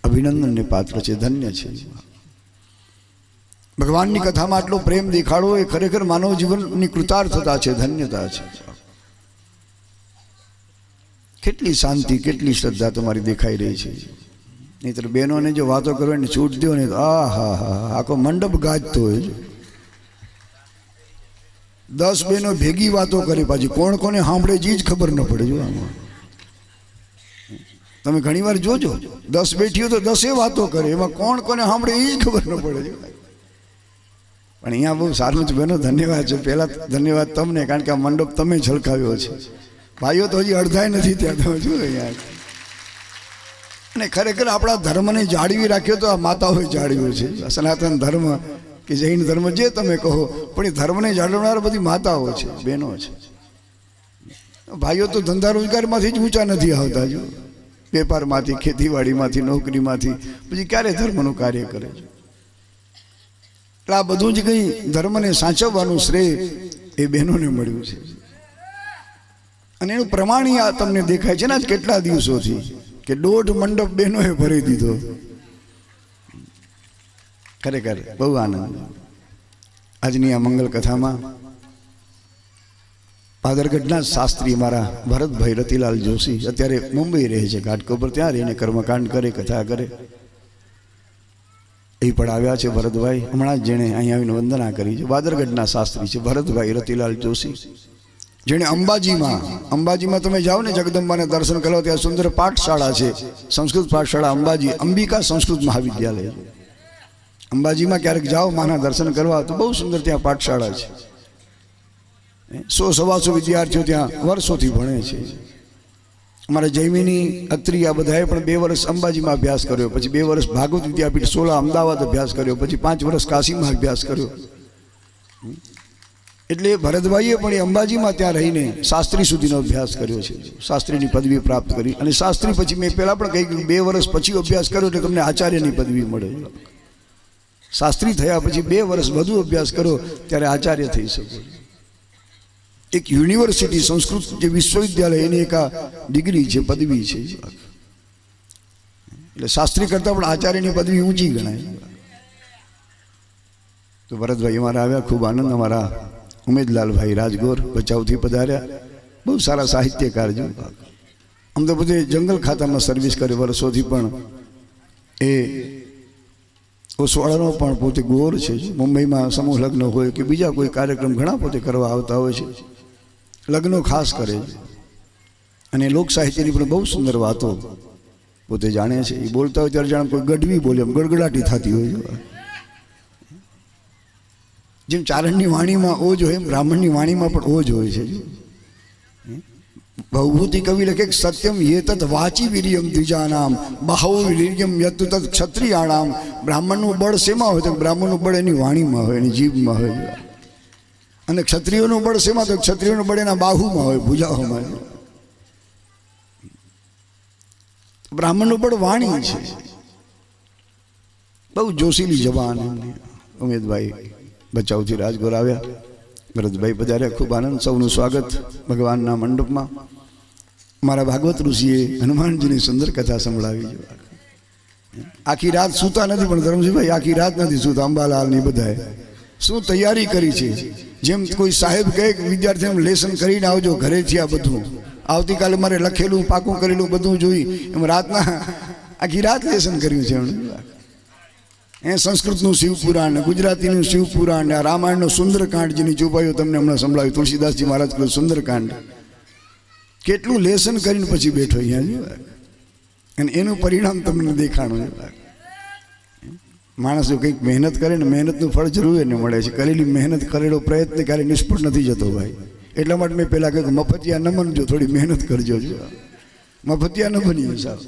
અભિનંદનને પાત્ર છે, ધન્ય છે. ભગવાનની કથામાં આટલો પ્રેમ દેખાડવો એ ખરેખર માનવ જીવનની કૃતાર્થતા છે, ધન્યતા છે. કેટલી શાંતિ, કેટલી શ્રદ્ધા તમારી દેખાઈ રહી છે. નહીતર બહેનોને જો વાતો કરવાની છૂટ દો ને તો આ હા હા આખો મંડપ ગાજતો હોય છે. 10 બહેનો ભેગી વાતો કરે, પાછી કોણ કોને સાંભળે જ ખબર ન પડે. જો આમાં તમે ઘણી વાર જોજો, 10 બેઠીઓ તો 10 વાતો કરે, એમાં કોણ કોને સાંભળે એ જ ખબર ન પડે. પણ અહીંયા બહુ સારું છે બહેનો, ધન્યવાદ છે. પહેલાં ધન્યવાદ તમને, કારણ કે આ મંડપ તમે ઝળકાવ્યો છે. ભાઈઓ તો હજી અડધાય નથી ત્યાં. તમે જો અહીંયા અને ખરેખર આપણા ધર્મને જાળવી રાખ્યો તો આ માતાઓએ જાળવ્યો છે. સનાતન ધર્મ કે જૈન ધર્મ જે તમે કહો, પણ એ ધર્મને જાળવનાર બધી માતાઓ છે, બહેનો છે. ભાઈઓ તો ધંધા રોજગારમાંથી જ ઊંચા નથી આવતા. જો વેપારમાંથી, ખેતીવાડીમાંથી, નોકરીમાંથી, પછી ક્યારે ધર્મનું કાર્ય કરે છે. એટલે આ બધું જ કંઈ ધર્મને સાચવવાનું શ્રેય એ બહેનોને મળ્યું છે. અને એનું પ્રમાણ આ તમને દેખાય છે ને આજ કેટલા દિવસોથી, કે 1.5 મંડપ બહેનોએ ભરી દીધો. ખરેખર બહુ આનંદ. આજની આ મંગલ કથામાં પાદરગઢના શાસ્ત્રી મારા ભરતભાઈ રતિલાલ જોશી અત્યારે મુંબઈ રહે છે, ઘાટકોપર, ત્યાં રહીને કર્મકાંડ કરે, કથા કરે. એ પણ આવ્યા છે ભરતભાઈ, હમણાં જ જેણે અહીંયા આવીને વંદના કરી છે. પાદરગઢના શાસ્ત્રી છે ભરતભાઈ રતિલાલ જોશી, જેણે અંબાજીમાં તમે જાઓ ને જગદંબાને દર્શન કરો, ત્યાં સુંદર પાઠશાળા છે, સંસ્કૃત પાઠશાળા અંબાજી, અંબિકા સંસ્કૃત મહાવિદ્યાલય. અંબાજીમાં ક્યારેક જાઓ માના દર્શન કરવા તો બહુ સુંદર ત્યાં પાઠશાળા છે. 100-125 વિદ્યાર્થીઓ ત્યાં વર્ષોથી ભણે છે. અમારા જૈમિની, અત્રી આ બધાએ પણ 2 વર્ષ અંબાજીમાં અભ્યાસ કર્યો, પછી 2 વર્ષ ભાગવત વિદ્યાપીઠ 16 અમદાવાદ અભ્યાસ કર્યો, પછી 5 વર્ષ કાશીમાં અભ્યાસ કર્યો. એટલે ભરતભાઈએ પણ એ અંબાજીમાં ત્યાં રહીને શાસ્ત્રી સુધીનો અભ્યાસ કર્યો છે, શાસ્ત્રીની પદવી પ્રાપ્ત કરી. અને શાસ્ત્રી પછી મેં પહેલાં પણ કહી ગયું 2 વર્ષ પછી અભ્યાસ કર્યો એટલે તમને આચાર્યની પદવી મળે. શાસ્ત્રી થયા પછી 2 વર્ષ વધુ અભ્યાસ કરો ત્યારે આચાર્ય થઈ શકો. એક યુનિવર્સિટી, સંસ્કૃત જે વિશ્વવિદ્યાલય, એની એક આ ડિગ્રી છે, પદવી છે. એટલે શાસ્ત્રી કરતાં પણ આચાર્યની પદવી ઊંચી ગણાય. તો ભરતભાઈ અમારા આવ્યા, ખૂબ આનંદ. અમારા ઉમેદલાલભાઈ રાજગોર ભચાઉથી પધાર્યા, બહુ સારા સાહિત્યકાર છે. આમ તો બધે જંગલ ખાતામાં સર્વિસ કરે વર્ષોથી, પણ એ ઓસવાડાનો પણ પોતે ગોર છે. મુંબઈમાં સમૂહ લગ્ન હોય કે બીજા કોઈ કાર્યક્રમ ઘણા પોતે કરવા આવતા હોય છે, લગ્નો ખાસ કરે છે. અને લોક સાહિત્યની પણ બહુ સુંદર વાતો પોતે જાણે છે. એ બોલતા હોય ત્યારે જાણે કોઈ ગઢવી બોલે એમ ગડગડાટી થતી હોય. જેમ ચારણની વાણીમાં ઓજ હોય એમ બ્રાહ્મણની વાણીમાં પણ ઓજ હોય છે. ભવભૂતિ કવિ લખે સત્યમ યેતત વાચી વીર્યમ દ્વિજાનામ બાહુ વીર્યમ યત તત ક્ષત્રિયાણામ. બ્રાહ્મણનું બળ શેમાં હોય તો બ્રાહ્મણનું બળ એની વાણીમાં હોય, એની જીભમાં હોય. અને ક્ષત્રિયોનું બળ શેમાં તો ક્ષત્રિયોનું બળ એના બાહુમાં હોય, ભુજાઓમાં. બ્રાહ્મણનું બળ વાણી છે. બહુ જોશીલી જવાન એમની. ઉમેદભાઈ ભચાઉથી રાજગોર આવ્યા, ભરતભાઈ પધાર્યા, ખૂબ આનંદ. સૌનું સ્વાગત ભગવાનના મંડપમાં. મારા ભાગવત ઋષિએ હનુમાનજીની સુંદર કથા સંભળાવી. આખી રાત સૂતા નથી, પણ ધર્મજીભાઈ આખી રાત નથી સૂતા. અંબાલાલની બધાએ શું તૈયારી કરી છે. જેમ કોઈ સાહેબ કહે કે વિદ્યાર્થીઓ લેસન કરીને આવજો ઘરેથી, આ બધું આવતીકાલે મારે લખેલું પાકું કરેલું બધું જોઈ, એમ રાતના આખી રાત લેસન કર્યું છે એમણે. સંસ્કૃતનું શિવપુરાણ, ગુજરાતીનું શિવપુરાણ, રામાયણનો સુંદરકાંડ જેની ચોપાઈઓ તમને હમણાં સંભળાવ્યું, તુલસીદાસજી મહારાજ કહ્યું સુંદરકાંડ. કેટલું લેસન કરીને પછી બેઠો અહીંયા, અને એનું પરિણામ તમને દેખાણું. માણસ જો કંઈક મહેનત કરે ને મહેનતનું ફળ જરૂર એને મળે છે. કરેલી મહેનત, કરેલો પ્રયત્ન ક્યારે નિષ્ફળ નથી જતો ભાઈ. એટલા માટે મેં પહેલાં કહ્યું કે મફતિયા ન બનજો, થોડી મહેનત કરજો. મફતિયા ન બનીએ સાહેબ.